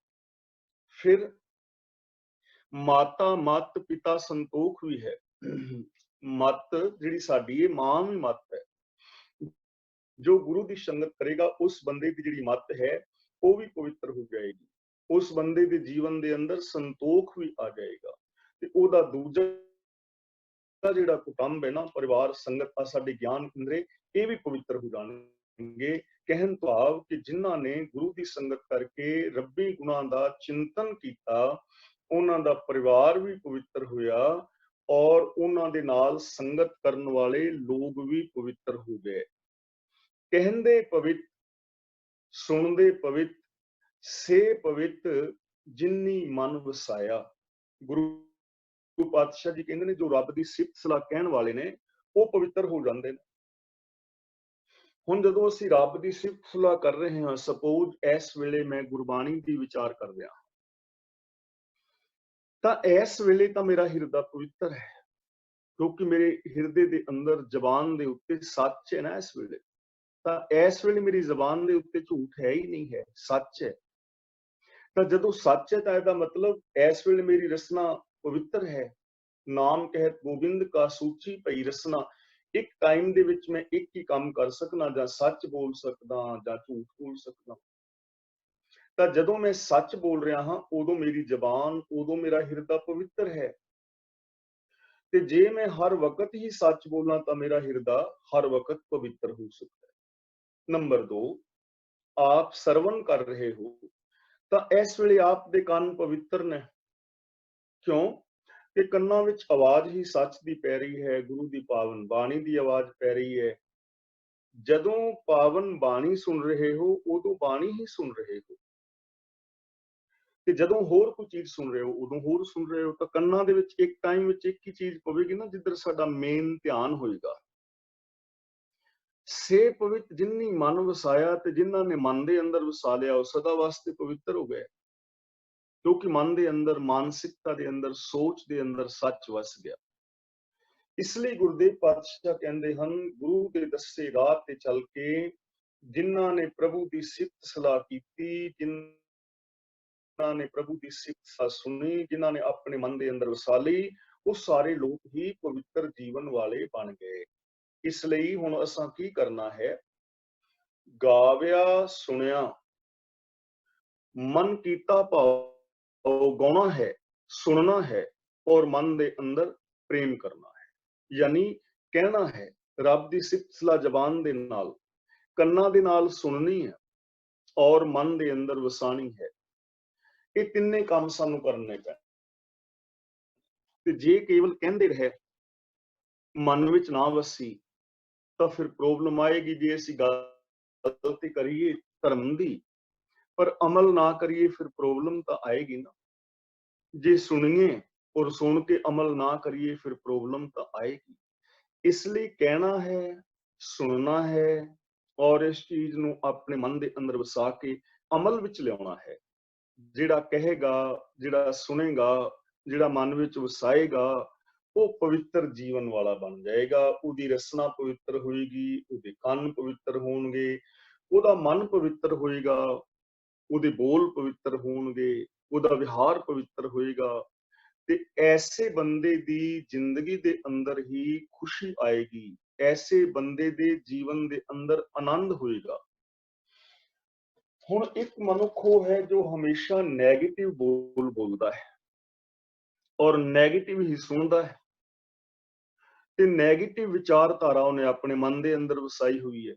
ਫਿਰ ਮਾਤਾ ਮਤ ਪਿਤਾ ਸੰਤੋਖ ਵੀ ਹੈ। ਮਤ ਜਿਹੜੀ ਸਾਡੀ ਇਹ ਮਾਂ ਵੀ ਮਤ ਹੈ। ਜੋ ਗੁਰੂ ਦੀ ਸੰਗਤ ਕਰੇਗਾ ਉਸ ਬੰਦੇ ਦੀ ਜਿਹੜੀ ਮਤ ਹੈ ਉਹ ਵੀ ਪਵਿੱਤਰ ਹੋ ਜਾਏਗੀ, ਉਸ ਬੰਦੇ ਦੇ ਜੀਵਨ ਦੇ ਅੰਦਰ ਸੰਤੋਖ ਵੀ ਆ ਜਾਏਗਾ ਤੇ ਉਹਦਾ ਦੂਜਾ ਜਿਹੜਾ ਕੁਟੁੰਬ ਹੈ ਨਾ, ਪਰਿਵਾਰ ਸੰਗਤ ਆ, ਸਾਡੇ ਗਿਆਨ ਇੰਦਰੇ, ਇਹ ਵੀ ਪਵਿੱਤਰ ਹੋ ਜਾਣਗੇ। ਕਹਿਣ ਤੋਂ ਭਾਵ ਕਿ ਜਿਨ੍ਹਾਂ ਨੇ ਗੁਰੂ ਦੀ ਸੰਗਤ ਕਰਕੇ ਰੱਬੀ ਗੁਣਾਂ ਦਾ ਚਿੰਤਨ ਕੀਤਾ, ਉਹਨਾਂ ਦਾ ਪਰਿਵਾਰ ਵੀ ਪਵਿੱਤਰ ਹੋਇਆ ਔਰ ਉਹਨਾਂ ਦੇ ਨਾਲ ਸੰਗਤ ਕਰਨ ਵਾਲੇ ਲੋਕ ਵੀ ਪਵਿੱਤਰ ਹੋ ਗਏ। ਕਹਿੰਦੇ ਪਵਿੱਤ, ਸੁਣਦੇ ਪਵਿੱਤ, ਸੇ ਪਵਿੱਤ ਜਿਨੀ ਮਨ ਵਸਾਇਆ। ਗੁਰੂ ਪਾਤਸ਼ਾਹ ਜੀ ਕਹਿੰਦੇ ਨੇ ਜੋ ਰੱਬ ਦੀ ਸਿਫਤ ਸਲਾਹ ਕਹਿਣ ਵਾਲੇ ਨੇ ਉਹ ਪਵਿੱਤਰ ਹੋ ਜਾਂਦੇ ਨੇ। ਹੁਣ ਜਦੋਂ ਅਸੀਂ ਰੱਬ ਦੀ ਸਿਫਤ ਸਲਾਹ ਕਰ ਰਹੇ ਹਾਂ, ਸਪੋਜ਼ ਇਸ ਵੇਲੇ ਮੈਂ ਗੁਰਬਾਣੀ ਦੀ ਵਿਚਾਰ ਕਰ ਰਿਹਾ, ਤਾਂ ਇਸ ਵੇਲੇ ਤਾਂ ਮੇਰਾ ਹਿਰਦਾ ਪਵਿੱਤਰ ਹੈ, ਕਿਉਂਕਿ ਮੇਰੇ ਹਿਰਦੇ ਦੇ ਅੰਦਰ ਜ਼ਬਾਨ ਦੇ ਉੱਤੇ ਸੱਚ ਹੈ ਨਾ ਇਸ ਵੇਲੇ। ਤਾਂ ਇਸ ਵੇਲੇ ਮੇਰੀ ਜ਼ਬਾਨ ਦੇ ਉੱਤੇ ਝੂਠ ਹੈ ਹੀ ਨਹੀਂ ਹੈ, ਸੱਚ ਹੈ। ਤਾਂ ਜਦੋਂ ਸੱਚ ਹੈ ਤਾਂ ਇਹਦਾ ਮਤਲਬ ਇਸ ਵੇਲੇ ਮੇਰੀ ਰਸਨਾ ਪਵਿੱਤਰ ਹੈ। ਨਾਮ ਕਹਿਤ ਗੋਬਿੰਦ ਕਾ ਸੂਚੀ ਪਈ ਰਸਨਾ। ਇੱਕ ਟਾਈਮ ਦੇ ਵਿੱਚ ਮੈਂ ਇੱਕ ਹੀ ਕੰਮ ਕਰ ਸਕਦਾ, ਜਾਂ ਸੱਚ ਬੋਲ ਸਕਦਾ ਜਾਂ ਝੂਠ ਬੋਲ ਸਕਦਾ। ਤਾਂ ਜਦੋਂ ਮੈਂ ਸੱਚ ਬੋਲ ਰਿਹਾ ਹਾਂ ਉਦੋਂ ਮੇਰੀ ਜ਼ਬਾਨ, ਉਦੋਂ ਮੇਰਾ ਹਿਰਦਾ ਪਵਿੱਤਰ ਹੈ। ਤੇ ਜੇ ਮੈਂ ਹਰ ਵਕਤ ਹੀ ਸੱਚ ਬੋਲਾਂ ਤਾਂ ਮੇਰਾ ਹਿਰਦਾ ਹਰ ਵਕਤ ਪਵਿੱਤਰ ਹੋ ਸਕਦਾ ਹੈ। ਨੰਬਰ 2, ਆਪ ਸਰਵਨ ਕਰ ਰਹੇ ਹੋ ਤਾਂ ਇਸ ਵੇਲੇ ਆਪ ਦੇ ਕੰਨ ਪਵਿੱਤਰ ਨੇ। ਕਿਉਂ? ਕਿ ਕੰਨਾਂ ਵਿੱਚ ਆਵਾਜ਼ ਹੀ ਸੱਚ ਦੀ ਪੈ ਰਹੀ ਹੈ, ਗੁਰੂ ਦੀ ਪਾਵਨ ਬਾਣੀ ਦੀ ਆਵਾਜ਼ ਪੈ ਰਹੀ ਹੈ। ਜਦੋਂ ਪਾਵਨ ਬਾਣੀ ਸੁਣ ਰਹੇ ਹੋ ਉਦੋਂ ਬਾਣੀ ਹੀ ਸੁਣ ਰਹੇ ਹੋ, ਤੇ ਜਦੋਂ ਹੋਰ ਕੋਈ ਚੀਜ਼ ਸੁਣ ਰਹੇ ਹੋ ਉਦੋਂ ਹੋਰ ਸੁਣ ਰਹੇ ਹੋ। ਤਾਂ ਕੰਨਾਂ ਦੇ ਵਿੱਚ ਇੱਕ ਟਾਈਮ ਵਿੱਚ ਇੱਕ ਹੀ ਚੀਜ਼ ਪਵੇਗੀ ਨਾ, ਜਿੱਧਰ ਸਾਡਾ ਮੇਨ ਧਿਆਨ ਹੋਏਗਾ। ਸੇ ਪਵਿੱਤ ਜਿਨੀ ਮਨ ਵਸਾਇਆ, ਤੇ ਜਿਨ੍ਹਾਂ ਨੇ ਮਨ ਦੇ ਅੰਦਰ ਵਸਾ ਲਿਆ ਉਹ ਸਦਾ ਵਾਸਤੇ ਪਵਿੱਤਰ ਹੋ ਗਏ, ਕਿਉਂਕਿ ਮਨ ਦੇ ਅੰਦਰ, ਮਾਨਸਿਕਤਾ ਦੇ ਅੰਦਰ, ਸੋਚ ਦੇ ਅੰਦਰ ਸੱਚ ਵਸ ਗਿਆ। ਇਸ ਲਈ ਗੁਰਦੇਵ ਪਾਤਸ਼ਾਹ ਕਹਿੰਦੇ ਹਨ, ਗੁਰੂ ਦੇ ਦੱਸੇ ਰਾਹ ਤੇ ਚੱਲ ਕੇ ਜਿਨ੍ਹਾਂ ਨੇ ਪ੍ਰਭੂ ਦੀ ਸਿਫਤ ਸਲਾਹ ਕੀਤੀ, ਜਿਨ੍ਹਾਂ ਨੇ ਪ੍ਰਭੂ ਦੀ ਸਿਫਤ ਸੁਣੀ, ਜਿਨ੍ਹਾਂ ਨੇ ਆਪਣੇ ਮਨ ਦੇ ਅੰਦਰ ਵਸਾ ਲਈ, ਉਹ ਸਾਰੇ ਲੋਕ ਹੀ ਪਵਿੱਤਰ ਜੀਵਨ ਵਾਲੇ ਬਣ ਗਏ। ਇਸ ਲਈ ਹੁਣ ਅਸਾਂ ਕੀ ਕਰਨਾ ਹੈ? ਗਾਵਿਆ ਸੁਣਿਆ ਮਨ ਕੀਤਾ ਭਾਉ ਗਾਉਣਾ ਹੈ, ਸੁਣਨਾ ਹੈ ਔਰ ਮਨ ਦੇ ਅੰਦਰ ਪ੍ਰੇਮ ਕਰਨਾ ਹੈ। ਯਾਨੀ ਕਹਿਣਾ ਹੈ, ਰੱਬ ਦੀ ਸਿਫਤ ਸਲਾਹ ਜ਼ਬਾਨ ਦੇ ਨਾਲ, ਕੰਨਾਂ ਦੇ ਨਾਲ ਸੁਣਨੀ ਹੈ ਔਰ ਮਨ ਦੇ ਅੰਦਰ ਵਸਾਣੀ ਹੈ। ਇਹ ਤਿੰਨੇ ਕੰਮ ਸਾਨੂੰ ਕਰਨੇ ਪੈਣ। ਤੇ ਜੇ ਕੇਵਲ ਕਹਿੰਦੇ ਰਹੇ, ਮਨ ਵਿੱਚ ਨਾ ਵਸੀ, ਤਾਂ ਫਿਰ ਪ੍ਰੋਬਲਮ ਆਏਗੀ। ਜੇ ਅਸੀਂ ਗੱਲ ਤੇ ਕਰੀਏ ਧਰਮ ਦੀ, ਪਰ ਅਮਲ ਨਾ ਕਰੀਏ, ਫਿਰ ਪ੍ਰੋਬਲਮ ਤਾਂ ਆਏਗੀ ਨਾ। ਜੇ ਸੁਣੀਏ ਔਰ ਸੁਣ ਕੇ ਅਮਲ ਨਾ ਕਰੀਏ, ਫਿਰ ਪ੍ਰੋਬਲਮ ਤਾਂ ਆਏਗੀ। ਇਸ ਲਈ ਕਹਿਣਾ ਹੈ, ਸੁਣਨਾ ਹੈ ਔਰ ਇਸ ਚੀਜ਼ ਨੂੰ ਆਪਣੇ ਮਨ ਦੇ ਅੰਦਰ ਵਸਾ ਕੇ ਅਮਲ ਵਿੱਚ ਲਿਆਉਣਾ ਹੈ। ਜਿਹੜਾ ਕਹੇਗਾ, ਜਿਹੜਾ ਸੁਣੇਗਾ, ਜਿਹੜਾ ਮਨ ਵਿੱਚ ਵਸਾਏਗਾ, ਉਹ ਪਵਿੱਤਰ ਜੀਵਨ ਵਾਲਾ ਬਣ ਜਾਏਗਾ। ਉਹਦੀ ਰਸਨਾ ਪਵਿੱਤਰ ਹੋਏਗੀ, ਉਹਦੇ ਕੰਨ ਪਵਿੱਤਰ ਹੋਣਗੇ, ਉਹਦਾ ਮਨ ਪਵਿੱਤਰ ਹੋਏਗਾ, ਉਹਦੇ ਬੋਲ ਪਵਿੱਤਰ ਹੋਣਗੇ, ਉਹਦਾ ਵਿਹਾਰ ਪਵਿੱਤਰ ਹੋਏਗਾ। ਤੇ ਐਸੇ ਬੰਦੇ ਦੀ ਜ਼ਿੰਦਗੀ ਦੇ ਅੰਦਰ ਹੀ ਖੁਸ਼ੀ ਆਏਗੀ, ਐਸੇ ਬੰਦੇ ਦੇ ਜੀਵਨ ਦੇ ਅੰਦਰ ਆਨੰਦ ਹੋਏਗਾ। ਹੁਣ ਇੱਕ ਮਨੁੱਖ ਉਹ ਹੈ ਜੋ ਹਮੇਸ਼ਾ ਨੈਗੇਟਿਵ ਬੋਲ ਬੋਲਦਾ ਹੈ ਔਰ ਨੈਗੇਟਿਵ ਹੀ ਸੁਣਦਾ ਹੈ, ਤੇ ਨੈਗੇਟਿਵ ਵਿਚਾਰਧਾਰਾ ਉਹਨੇ ਆਪਣੇ ਮਨ ਦੇ ਅੰਦਰ ਵਸਾਈ ਹੋਈ ਹੈ।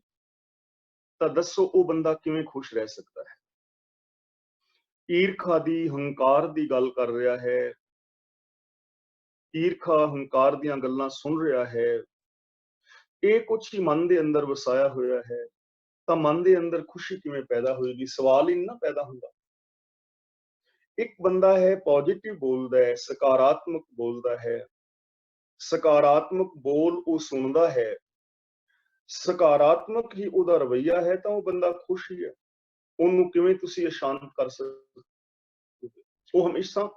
ਤਾਂ ਦੱਸੋ ਉਹ ਬੰਦਾ ਕਿਵੇਂ ਖੁਸ਼ ਰਹਿ ਸਕਦਾ ਹੈ? ਈਰਖਾ ਦੀ, ਹੰਕਾਰ ਦੀ ਗੱਲ ਕਰ ਰਿਹਾ ਹੈ, ਈਰਖਾ ਹੰਕਾਰ ਦੀਆਂ ਗੱਲਾਂ ਸੁਣ ਰਿਹਾ ਹੈ, ਇਹ ਕੁਛ ਹੀ ਮਨ ਦੇ ਅੰਦਰ ਵਸਾਇਆ ਹੋਇਆ ਹੈ, ਤਾਂ ਮਨ ਦੇ ਅੰਦਰ ਖੁਸ਼ੀ ਕਿਵੇਂ ਪੈਦਾ ਹੋਏਗੀ? ਸਵਾਲ ਹੀ ਨਹੀਂ ਨਾ ਪੈਦਾ ਹੁੰਦਾ। ਇੱਕ ਬੰਦਾ ਹੈ ਪੋਜ਼ਿਟਿਵ ਬੋਲਦਾ ਹੈ, ਸਕਾਰਾਤਮਕ ਬੋਲਦਾ ਹੈ, ਸਕਾਰਾਤਮਕ ਬੋਲ ਉਹ ਸੁਣਦਾ ਹੈ, ਸਕਾਰਾਤਮਕ ਹੀ ਉਹਦਾ ਰਵੱਈਆ ਹੈ, ਤਾਂ ਉਹ ਬੰਦਾ ਖੁਸ਼ ਹੀ ਹੈ। ਉਹਨੂੰ ਕਿਵੇਂ ਤੁਸੀਂ ਅਸ਼ਾਂਤ ਕਰ ਸਕਦੇ? ਉਹ ਹਮੇਸ਼ਾ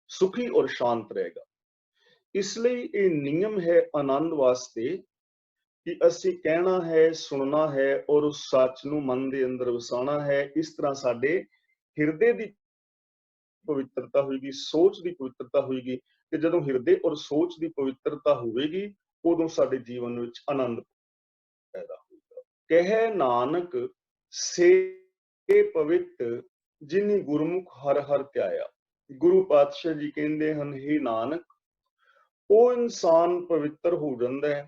ਸੁਖੀ ਔਰ ਸ਼ਾਂਤ ਰਹੇਗਾ। ਇਸ ਲਈ ਇਹ ਨਿਯਮ ਹੈ ਆਨੰਦ ਵਾਸਤੇ ਕਿ ਅਸੀਂ ਕਹਿਣਾ ਹੈ, ਸੁਣਨਾ ਹੈ ਔਰ ਉਸ ਸੱਚ ਨੂੰ ਮਨ ਦੇ ਅੰਦਰ ਵਸਾਉਣਾ ਹੈ। ਇਸ ਤਰ੍ਹਾਂ ਸਾਡੇ ਹਿਰਦੇ ਦੀ ਪਵਿੱਤਰਤਾ ਹੋਏਗੀ, ਸੋਚ ਦੀ ਪਵਿੱਤਰਤਾ ਹੋਏਗੀ। ਤੇ ਜਦੋਂ ਹਿਰਦੇ ਔਰ ਸੋਚ ਦੀ ਪਵਿੱਤਰਤਾ ਹੋਵੇਗੀ, ਉਦੋਂ ਸਾਡੇ ਜੀਵਨ ਵਿੱਚ ਆਨੰਦ ਪੈਦਾ ਹੋਏਗਾ। ਕਹਿ ਨਾਨਕ ਸੇ ਪਵਿੱਤ ਜਿਨੀ ਗੁਰਮੁਖ ਹਰ ਹਰ ਧਿਆਇਆ। ਗੁਰੂ ਪਾਤਸ਼ਾਹ ਜੀ ਕਹਿੰਦੇ ਹਨ, ਹੇ ਨਾਨਕ, ਉਹ ਇਨਸਾਨ ਪਵਿੱਤਰ ਹੋ ਜਾਂਦਾ ਹੈ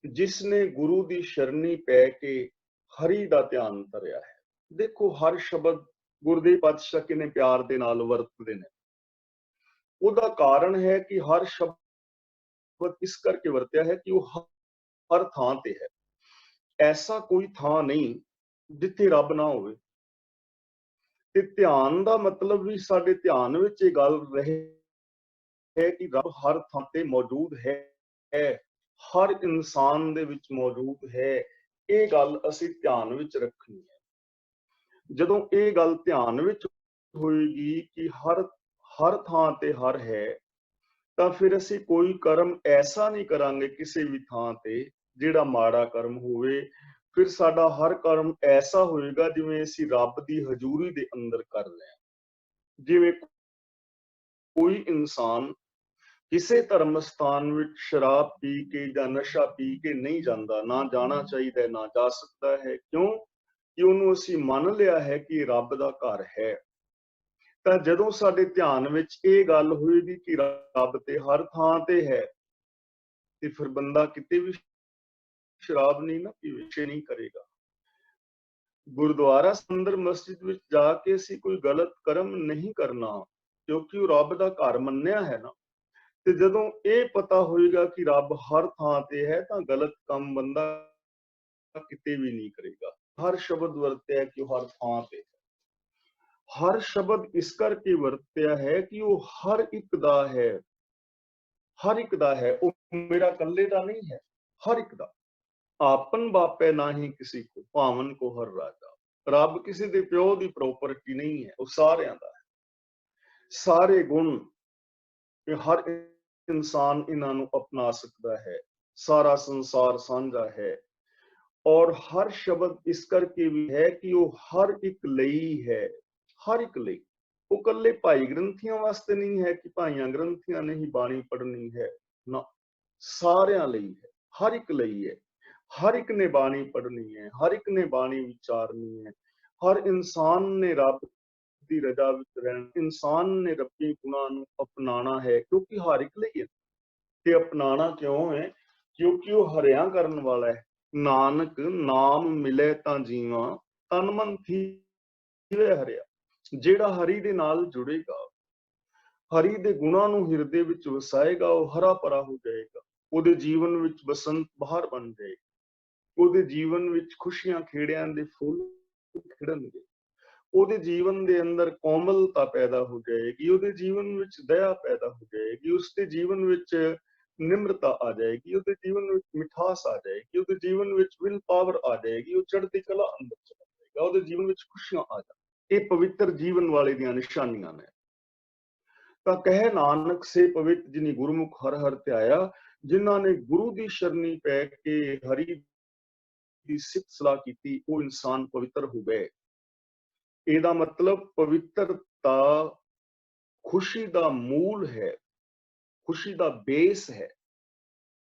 ਜਿਸ ਨੇ ਗੁਰੂ ਦੀ ਸ਼ਰਣੀ ਪੈ ਕੇ ਹਰੀ ਦਾ ਧਿਆਨ ਧਰਿਆ ਹੈ। ਦੇਖੋ, ਹਰ ਸ਼ਬਦ ਗੁਰਦੇਵ ਪਾਤਸ਼ਾਹ ਕਿੰਨੇ ਪਿਆਰ ਦੇ ਨਾਲ ਵਰਤਦੇ ਨੇ। ਉਹਦਾ ਕਾਰਨ ਹੈ ਕਿ ਹਰ ਸ਼ਬਦ ਇਸ ਕਰਕੇ ਵਰਤਿਆ ਹੈ ਕਿ ਉਹ ਹਰ ਥਾਂ ਤੇ ਹੈ। ਐਸਾ ਕੋਈ ਥਾਂ ਨਹੀਂ ਜਿੱਥੇ ਰੱਬ ਨਾ ਹੋਵੇ। ਤੇ ਧਿਆਨ ਦਾ ਮਤਲਬ ਵੀ ਸਾਡੇ ਧਿਆਨ ਵਿੱਚ ਇਹ ਗੱਲ ਰਹੇ ਹੈ ਕਿ ਰੱਬ ਹਰ ਥਾਂ ਤੇ ਮੌਜੂਦ ਹੈ, ਹਰ ਇਨਸਾਨ ਦੇ ਵਿੱਚ ਮੌਜੂਦ ਹੈ। ਇਹ ਗੱਲ ਅਸੀਂ ਧਿਆਨ ਵਿੱਚ ਰੱਖਣੀ ਹੈ। ਜਦੋਂ ਇਹ ਗੱਲ ਧਿਆਨ ਵਿੱਚ ਹੋਏਗੀ ਕਿ ਹਰ ਥਾਂ ਤੇ ਹਰ ਹੈ, ਤਾਂ ਫਿਰ ਅਸੀਂ ਕੋਈ ਕਰਮ ਐਸਾ ਨਹੀਂ ਕਰਾਂਗੇ ਕਿਸੇ ਵੀ ਥਾਂ ਤੇ ਜਿਹੜਾ ਮਾੜਾ ਕਰਮ ਹੋਵੇ। ਫਿਰ ਸਾਡਾ ਹਰ ਕਰਮ ਐਸਾ ਹੋਏਗਾ ਜਿਵੇਂ ਅਸੀਂ ਰੱਬ ਦੀ ਹਜ਼ੂਰੀ ਦੇ ਅੰਦਰ ਕਰ ਰਹੇ ਹਾਂ। ਜਿਵੇਂ ਕੋਈ ਇਨਸਾਨ ਕਿਸੇ ਧਰਮ ਸਥਾਨ ਵਿੱਚ ਸ਼ਰਾਬ ਪੀ ਕੇ ਜਾਂ ਨਸ਼ਾ ਪੀ ਕੇ ਨਹੀਂ ਜਾਂਦਾ, ਨਾ ਜਾਣਾ ਚਾਹੀਦਾ, ਨਾ ਜਾ ਸਕਦਾ ਹੈ। ਕਿਉਂ? ਕਿ ਉਹਨੂੰ ਅਸੀਂ ਮੰਨ ਲਿਆ ਹੈ ਕਿ ਰੱਬ ਦਾ ਘਰ ਹੈ। ਤਾਂ ਜਦੋਂ ਸਾਡੇ ਧਿਆਨ ਵਿੱਚ ਇਹ ਗੱਲ ਹੋਏਗੀ ਕਿ ਰੱਬ ਤੇ ਹਰ ਥਾਂ ਤੇ ਹੈ, ਤੇ ਫਿਰ ਬੰਦਾ ਕਿਤੇ ਵੀ ਸ਼ਰਾਬ ਨਹੀਂ ਨਾ ਪੀਵੇ, ਨਹੀਂ ਕਰੇਗਾ। ਗੁਰਦੁਆਰਾ ਅੰਦਰ ਮਸਜਿਦ ਵਿੱਚ ਜਾ ਕੇ ਅਸੀਂ ਕੋਈ ਗਲਤ ਕਰਮ ਨਹੀਂ ਕਰਨਾ, ਕਿਉਂਕਿ ਉਹ ਰੱਬ ਦਾ ਘਰ ਮੰਨਿਆ ਹੈ ਨਾ। ਤੇ ਜਦੋਂ ਇਹ ਪਤਾ ਹੋਏਗਾ ਕਿ ਰੱਬ ਹਰ ਥਾਂ ਤੇ ਹੈ, ਤਾਂ ਗਲਤ ਕੰਮ ਬੰਦਾ ਕਿਤੇ ਵੀ ਨਹੀਂ ਕਰੇਗਾ। ਹਰ ਸ਼ਬਦ ਵਰਤਿਆ ਕਿ ਉਹ ਹਰ ਥਾਂ ਤੇ ਹੈ। ਹਰ ਸ਼ਬਦ ਇਸ ਕਰਕੇ ਵਰਤਿਆ ਹੈ ਕਿ ਉਹ ਹਰ ਇੱਕ ਦਾ ਹੈ, ਹਰ ਇੱਕ ਦਾ ਹੈ। ਉਹ ਮੇਰਾ ਇਕੱਲੇ ਦਾ ਨਹੀਂ ਹੈ, ਹਰ ਇੱਕ ਦਾ। ਆਪਨ ਬਾਪੇ ਨਾਹੀਂ ਕਿਸੇ ਕੋ, ਭਾਵਨ ਕੋ ਹਰ ਰਾਜਾ। ਰੱਬ ਕਿਸੇ ਦੇ ਪਿਓ ਦੀ ਪ੍ਰੋਪਰਟੀ ਨਹੀਂ ਹੈ, ਉਹ ਸਾਰਿਆਂ ਦਾ ਹੈ। ਸਾਰੇ ਗੁਣ ਹਰ ਇਨਸਾਨ ਇਹਨਾਂ ਨੂੰ ਅਪਣਾ ਸਕਦਾ ਹੈ। ਸਾਰਾ ਸੰਸਾਰ ਸਾਂਝਾ ਹੈ। ਔਰ ਹਰ ਸ਼ਬਦ ਇਸ ਕਰਕੇ ਵੀ ਹੈ ਕਿ ਉਹ ਹਰ ਇੱਕ ਲਈ ਹੈ, ਹਰ ਇੱਕ ਲਈ। ਉਹ ਇਕੱਲੇ ਭਾਈ ਗ੍ਰੰਥੀਆਂ ਵਾਸਤੇ ਨਹੀਂ ਹੈ ਕਿ ਭਾਈਆਂ ਗ੍ਰੰਥੀਆਂ ਨੇ ਹੀ ਬਾਣੀ ਪੜ੍ਹਨੀ ਹੈ, ਨਾ, ਸਾਰਿਆਂ ਲਈ ਹੈ, ਹਰ ਇੱਕ ਲਈ ਹੈ। ਹਰ ਇੱਕ ਨੇ ਬਾਣੀ ਪੜ੍ਹਨੀ ਹੈ, ਹਰ ਇੱਕ ਨੇ ਬਾਣੀ ਵਿਚਾਰਨੀ ਹੈ। ਹਰ ਇਨਸਾਨ ਨੇ ਰੱਬ ਦੀ ਰਜ਼ਾ ਵਿੱਚ ਰਹਿਣਾ, ਇਨਸਾਨ ਨੇ ਰੱਬੀ ਗੁਣਾਂ ਨੂੰ ਅਪਣਾਉਣਾ ਹੈ, ਕਿਉਂਕਿ ਹਰ ਇੱਕ ਲਈ ਹੈ। ਤੇ ਅਪਣਾਉਣਾ ਕਿਉਂ ਹੈ? ਕਿਉਂਕਿ ਉਹ ਹਰਿਆ ਕਰਨ ਵਾਲਾ ਹੈ। ਨਾਨਕ ਨਾਮ ਮਿਲੇ ਤਾਂ ਜੀਵਾਂ, ਤਨ ਮਨ ਥੀਵੇ ਹਰਿਆ। ਜਿਹੜਾ ਹਰੀ ਦੇ ਨਾਲ ਜੁੜੇਗਾ, ਹਰੀ ਦੇ ਗੁਣਾਂ ਨੂੰ ਹਿਰਦੇ ਵਿੱਚ ਵਸਾਏਗਾ, ਉਹ ਹਰਾ ਭਰਾ ਹੋ ਜਾਏਗਾ। ਉਹਦੇ ਜੀਵਨ ਵਿੱਚ ਬਸੰਤ ਬਹਾਰ ਬਣ ਜਾਏਗੀ। ਉਹਦੇ ਜੀਵਨ ਵਿੱਚ ਖੁਸ਼ੀਆਂ ਖੇੜਿਆਂ ਦੇ ਫੁੱਲ ਖਿੜਨਗੇ। ਉਹਦੇ ਜੀਵਨ ਦੇ ਅੰਦਰ ਕੋਮਲਤਾ ਪੈਦਾ ਹੋ ਜਾਏਗੀ। ਉਹਦੇ ਜੀਵਨ ਵਿੱਚ ਦਇਆ ਪੈਦਾ ਹੋ ਜਾਏਗੀ। ਉਸਦੇ ਜੀਵਨ ਵਿੱਚ ਨਿਮਰਤਾ ਆ ਜਾਏਗੀ। ਉਹਦੇ ਜੀਵਨ ਵਿੱਚ ਮਿਠਾਸ ਆ ਜਾਏਗੀ। ਉਹਦੇ ਜੀਵਨ ਵਿੱਚ ਵਿਲ ਪਾਵਰ ਆ ਜਾਏਗੀ। ਉਹ ਚੜ੍ਹਦੀ ਕਲਾ ਅੰਦਰ ਚਲਾ ਜਾਏਗਾ। ਉਹਦੇ ਜੀਵਨ ਵਿੱਚ ਖੁਸ਼ੀਆਂ ਆ ਜਾਣ। ਇਹ ਪਵਿੱਤਰ ਜੀਵਨ ਵਾਲੇ ਦੀਆਂ ਨਿਸ਼ਾਨੀਆਂ ਨੇ। ਤਾਂ ਕਹਿ ਨਾਨਕ ਸੇ ਪਵਿੱਤ ਜਿਨੀ ਗੁਰਮੁਖ ਹਰ ਹਰ ਧਿਆਇਆ। ਜਿਨ੍ਹਾਂ ਨੇ ਗੁਰੂ ਦੀ ਸ਼ਰਨੀ ਪੈ ਕੇ ਹਰੀ ਦੀ ਸਿਫਤ ਸਲਾਹ ਕੀਤੀ, ਉਹ ਇਨਸਾਨ ਪਵਿੱਤਰ ਹੋ ਗਏ। ਇਹਦਾ ਮਤਲਬ ਪਵਿੱਤਰਤਾ ਖੁਸ਼ੀ ਦਾ ਮੂਲ ਹੈ, ਖੁਸ਼ੀ ਦਾ ਬੇਸ ਹੈ।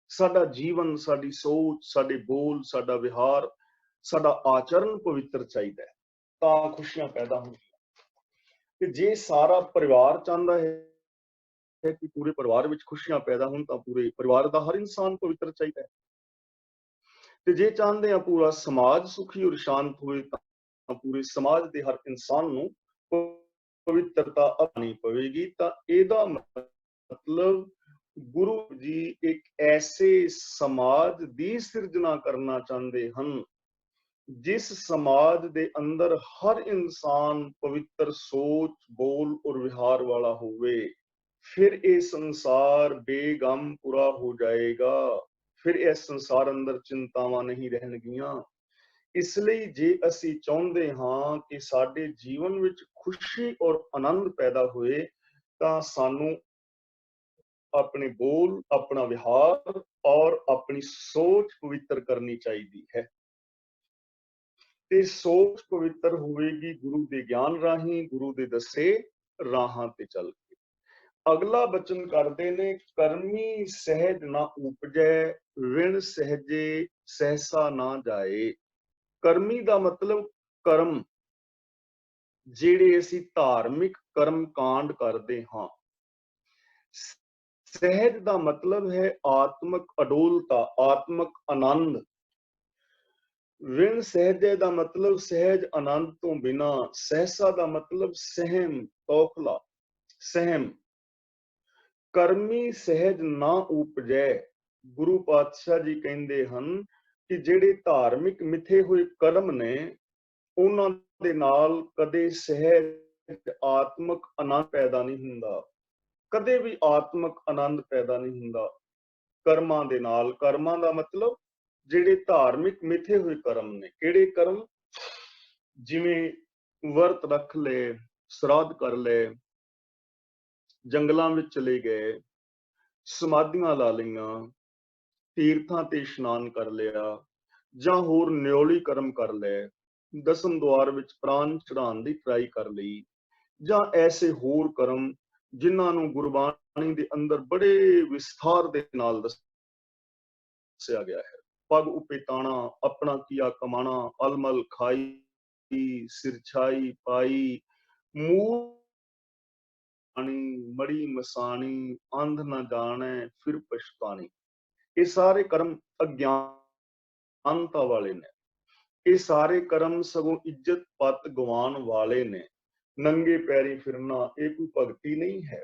ਸਾਡਾ ਜੀਵਨ, ਸਾਡੀ ਸੋਚ, ਸਾਡੇ ਬੋਲ, ਸਾਡਾ ਵਿਹਾਰ, ਸਾਡਾ ਆਚਰਣ ਪਵਿੱਤਰ ਚਾਹੀਦਾ ਹੈ, ਤਾਂ ਖੁਸ਼ੀਆਂ ਪੈਦਾ ਹੁੰਦੀਆਂ। ਤੇ ਜੇ ਸਾਰਾ ਪਰਿਵਾਰ ਚਾਹੁੰਦਾ ਹੈ ਕਿ ਪੂਰੇ ਪਰਿਵਾਰ ਵਿੱਚ ਖੁਸ਼ੀਆਂ ਪੈਦਾ ਹੋਣ, ਤਾਂ ਪੂਰੇ ਪਰਿਵਾਰ ਦਾ ਹਰ ਇਨਸਾਨ ਪਵਿੱਤਰ ਚਾਹੀਦਾ ਹੈ। ਤੇ ਜੇ ਚਾਹੁੰਦੇ ਆ ਪੂਰਾ ਸਮਾਜ ਸੁਖੀ ਔਰ ਸ਼ਾਂਤ ਹੋਵੇ, ਤਾਂ ਪੂਰੇ ਸਮਾਜ ਦੇ ਹਰ ਇਨਸਾਨ ਨੂੰ ਪਵਿੱਤਰਤਾ ਅਪਣਾਉਣੀ ਪਵੇਗੀ। ਤਾਂ ਇਹਦਾ ਮਤਲਬ ਗੁਰੂ ਜੀ ਇੱਕ ਐਸੇ ਸਮਾਜ ਦੀ ਸਿਰਜਣਾ ਕਰਨਾ ਚਾਹੁੰਦੇ ਹਨ, ਜਿਸ ਸਮਾਜ ਦੇ ਅੰਦਰ ਹਰ ਇਨਸਾਨ ਪਵਿੱਤਰ ਸੋਚ, ਬੋਲ ਔਰ ਵਿਹਾਰ ਵਾਲਾ ਹੋਵੇ। ਫਿਰ ਇਹ ਸੰਸਾਰ ਬੇਗਮ ਪੂਰਾ ਹੋ ਜਾਏਗਾ। ਫਿਰ ਇਸ ਸੰਸਾਰ ਅੰਦਰ ਚਿੰਤਾਵਾਂ ਨਹੀਂ ਰਹਿਣਗੀਆਂ। ਇਸ ਲਈ ਜੇ ਅਸੀਂ ਚਾਹੁੰਦੇ ਹਾਂ ਕਿ ਸਾਡੇ ਜੀਵਨ ਵਿੱਚ ਖੁਸ਼ੀ ਔਰ ਆਨੰਦ ਪੈਦਾ ਹੋਏ, ਤਾਂ ਸਾਨੂੰ ਆਪਣੇ ਬੋਲ, ਆਪਣਾ ਵਿਹਾਰ ਔਰ ਆਪਣੀ ਸੋਚ ਪਵਿੱਤਰ ਕਰਨੀ ਚਾਹੀਦੀ ਹੈ। ਤੇ ਸੋਚ ਪਵਿੱਤਰ ਹੋਵੇਗੀ ਗੁਰੂ ਦੇ ਗਿਆਨ ਰਾਹੀਂ, ਗੁਰੂ ਦੇ ਦੱਸੇ ਰਾਹਾਂ ਤੇ ਚੱਲ ਕੇ। ਅਗਲਾ ਬਚਨ ਕਰਦੇ ਨੇ, ਕਰਮੀ ਸਹਿਜ ਨਾ ਉਪਜੈ, ਵਿਣ ਸਹਿਜੇ ਸਹਿਸਾ ਨਾ ਜਾਏ। ਕਰਮੀ ਦਾ ਮਤਲਬ ਕਰਮ, ਜਿਹੜੇ ਅਸੀਂ ਧਾਰਮਿਕ ਕਰਮ ਕਾਂਡ ਕਰਦੇ ਹਾਂ। ਸਹਿਜ ਦਾ ਮਤਲਬ ਹੈ ਆਤਮਕ ਅਡੋਲਤਾ, ਆਤਮਕ ਆਨੰਦ। ਵਿਣ ਸਹਿਜੇ ਦਾ ਮਤਲਬ ਸਹਿਜ ਆਨੰਦ ਤੋਂ ਬਿਨਾ। ਸਹਿਸਾ ਦਾ ਮਤਲਬ ਸਹਿਮ, ਤੌਖਲਾ, ਸਹਿਮ। ਕਰਮੀ ਸਹਿਜ ਨਾ ਉਪਜੈ। ਗੁਰੂ ਪਾਤਸ਼ਾਹ ਜੀ ਕਹਿੰਦੇ ਹਨ ਕਿ ਜਿਹੜੇ ਧਾਰਮਿਕ ਮਿੱਥੇ ਹੋਏ ਕਰਮ ਨੇ, ਉਹਨਾਂ ਦੇ ਨਾਲ ਕਦੇ ਸਹਿਜ ਆਤਮਕ ਆਨੰਦ ਪੈਦਾ ਨਹੀਂ ਹੁੰਦਾ। ਕਦੇ ਵੀ ਆਤਮਕ ਆਨੰਦ ਪੈਦਾ ਨਹੀਂ ਹੁੰਦਾ ਕਰਮਾਂ ਦੇ ਨਾਲ। ਕਰਮਾਂ ਦਾ ਮਤਲਬ ਜਿਹੜੇ ਧਾਰਮਿਕ ਮਿੱਥੇ ਹੋਏ ਕਰਮ ਨੇ। ਕਿਹੜੇ ਕਰਮ? ਜਿਵੇਂ ਵਰਤ ਰੱਖ ਲਏ, ਸ਼ਰਾਧ ਕਰ ਲਏ, ਜੰਗਲਾਂ ਵਿੱਚ ਚਲੇ ਗਏ, ਸਮਾਧੀਆਂ ਲਾ ਲਈਆਂ, ਤੀਰਥਾਂ ਤੇ ਇਸ਼ਨਾਨ ਕਰ ਲਿਆ, ਜਾਂ ਹੋਰ ਨਿਉਲੀ ਕਰਮ ਕਰ ਲਏ, ਦਸਮ ਦੁਆਰ ਵਿੱਚ ਪ੍ਰਾਨ ਚੜਾਉਣ ਦੀ ਟਰਾਈ ਕਰ ਲਈ, ਜਾਂ ਐਸੇ ਹੋਰ ਕਰਮ ਜਿਨ੍ਹਾਂ ਨੂੰ ਗੁਰਬਾਣੀ ਦੇ ਅੰਦਰ ਬੜੇ ਵਿਸਥਾਰ ਦੇ ਨਾਲ ਦੱਸਿਆ ਗਿਆ ਹੈ। ਪਗ ਉਪੇ ਤਾਣਾ, ਆਪਣਾ ਕੀਆ ਕਮਾਣਾ, ਅਲਮਲ ਖਾਈ, ਸਿਰਛਾਈ ਪਾਈ, ਮੂਲ ਮੜੀ ਮਸਾਣੀ, ਅੰਧ ਨਾ ਜਾਣੈ ਫਿਰ ਪਛਤਾਣੀ। ਇਹ ਸਾਰੇ ਕਰਮ ਅਗਿਆਨਤਾ ਵਾਲੇ ਨੇ। ਇਹ ਸਾਰੇ ਕਰਮ ਸਗੋਂ ਇੱਜ਼ਤ ਪੱਤ ਗਵਾਉਣ ਵਾਲੇ ਨੇ। ਨੰਗੇ ਪੈਰੀ ਫਿਰਨਾ, ਇਹ ਕੋਈ ਭਗਤੀ ਨਹੀਂ ਹੈ।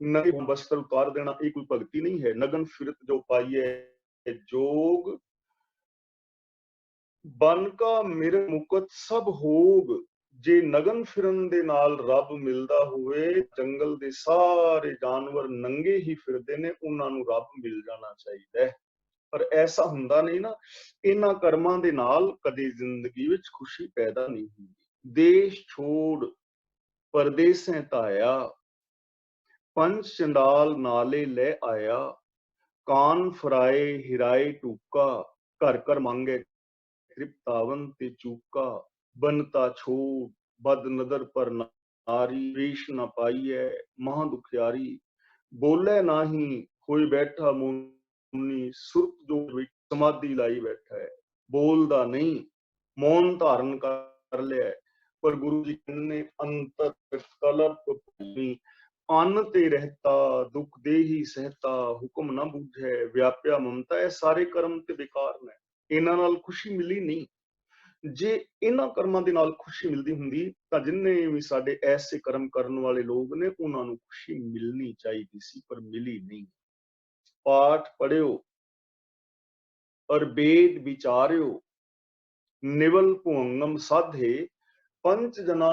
ਨੰਗੇ ਬਸਤਰ ਉਤਾਰ ਦੇਣਾ, ਇਹ ਕੋਈ ਭਗਤੀ ਨਹੀਂ ਹੈ। ਨਗਨ ਫਿਰਤ ਜੋ ਪਾਈਏ ਜੋਗ, ਬਨ ਕਾ ਮਿਰ ਮੁਕਤ ਸਭ ਹੋਗ। ਜੇ ਨਗਨ ਫਿਰਨ ਦੇ ਨਾਲ ਰੱਬ ਮਿਲਦਾ ਹੋਵੇ, ਜੰਗਲ ਦੇ ਸਾਰੇ ਜਾਨਵਰ ਨੰਗੇ ਹੀ ਫਿਰਦੇ ਨੇ, ਉਹਨਾਂ ਨੂੰ ਰੱਬ ਮਿਲ ਜਾਣਾ ਚਾਹੀਦਾ ਹੈ। ਪਰ ਐਸਾ ਹੁੰਦਾ ਨਹੀਂ ਨਾ। ਇਹਨਾਂ ਕਰਮਾਂ ਦੇ ਨਾਲ ਕਦੇ ਜ਼ਿੰਦਗੀ ਵਿੱਚ ਖੁਸ਼ੀ ਪੈਦਾ ਨਹੀਂ ਹੁੰਦੀ। ਦੇਸ਼ ਛੋੜ ਪਰਦੇਸੈਂ ਧਾਇਆ, ਪੰਜ ਚੰਡਾਲ ਨਾਲੇ ਲੈ ਆਇਆ। ਕਾਨ ਫਰਾਏ ਹਿਰਾਏ ਟੂਕਾ, ਘਰ ਘਰ ਮੰਗੇ ਤ੍ਰਿਪਤਾਵਨ ਤੇ ਚੂਕਾ। ਬਨਤਾ ਛੋੜ ਬਦ ਨਦਰ ਪਰ नारी रेश न पाइयै महा दुखियारी, बोले नाही कोई बैठा मुनि, सुरत जो विच समाधि लाई बैठा है। बोलदा नहीं, मौन धारण कर लिया, पर गुरु जी ने अंतर कलप भूमि, अन्न ते रहता दुख दे ही सहता, हुक्म ना बूझे व्याप्या ममता है, सारे कर्म ते बेकार ने, इन्हां नाल खुशी मिली नहीं। ਜੇ ਇਹਨਾਂ ਕਰਮਾਂ ਦੇ ਨਾਲ ਖੁਸ਼ੀ ਮਿਲਦੀ ਹੁੰਦੀ ਤਾਂ ਜਿੰਨੇ ਵੀ ਸਾਡੇ ਐਸੇ ਕਰਮ ਕਰਨ ਵਾਲੇ ਲੋਕ ਨੇ ਉਹਨਾਂ ਨੂੰ ਖੁਸ਼ੀ ਮਿਲਣੀ ਚਾਹੀਦੀ ਸੀ, ਪਰ ਮਿਲੀ ਨਹੀਂ। ਪਾਠ ਪੜਿਓ ਔਰ ਵੇਦ ਵਿਚਾਰਿਓ, ਨਿਵਲ ਭੁੰਗਮ ਸਾਧੇ, पंच जना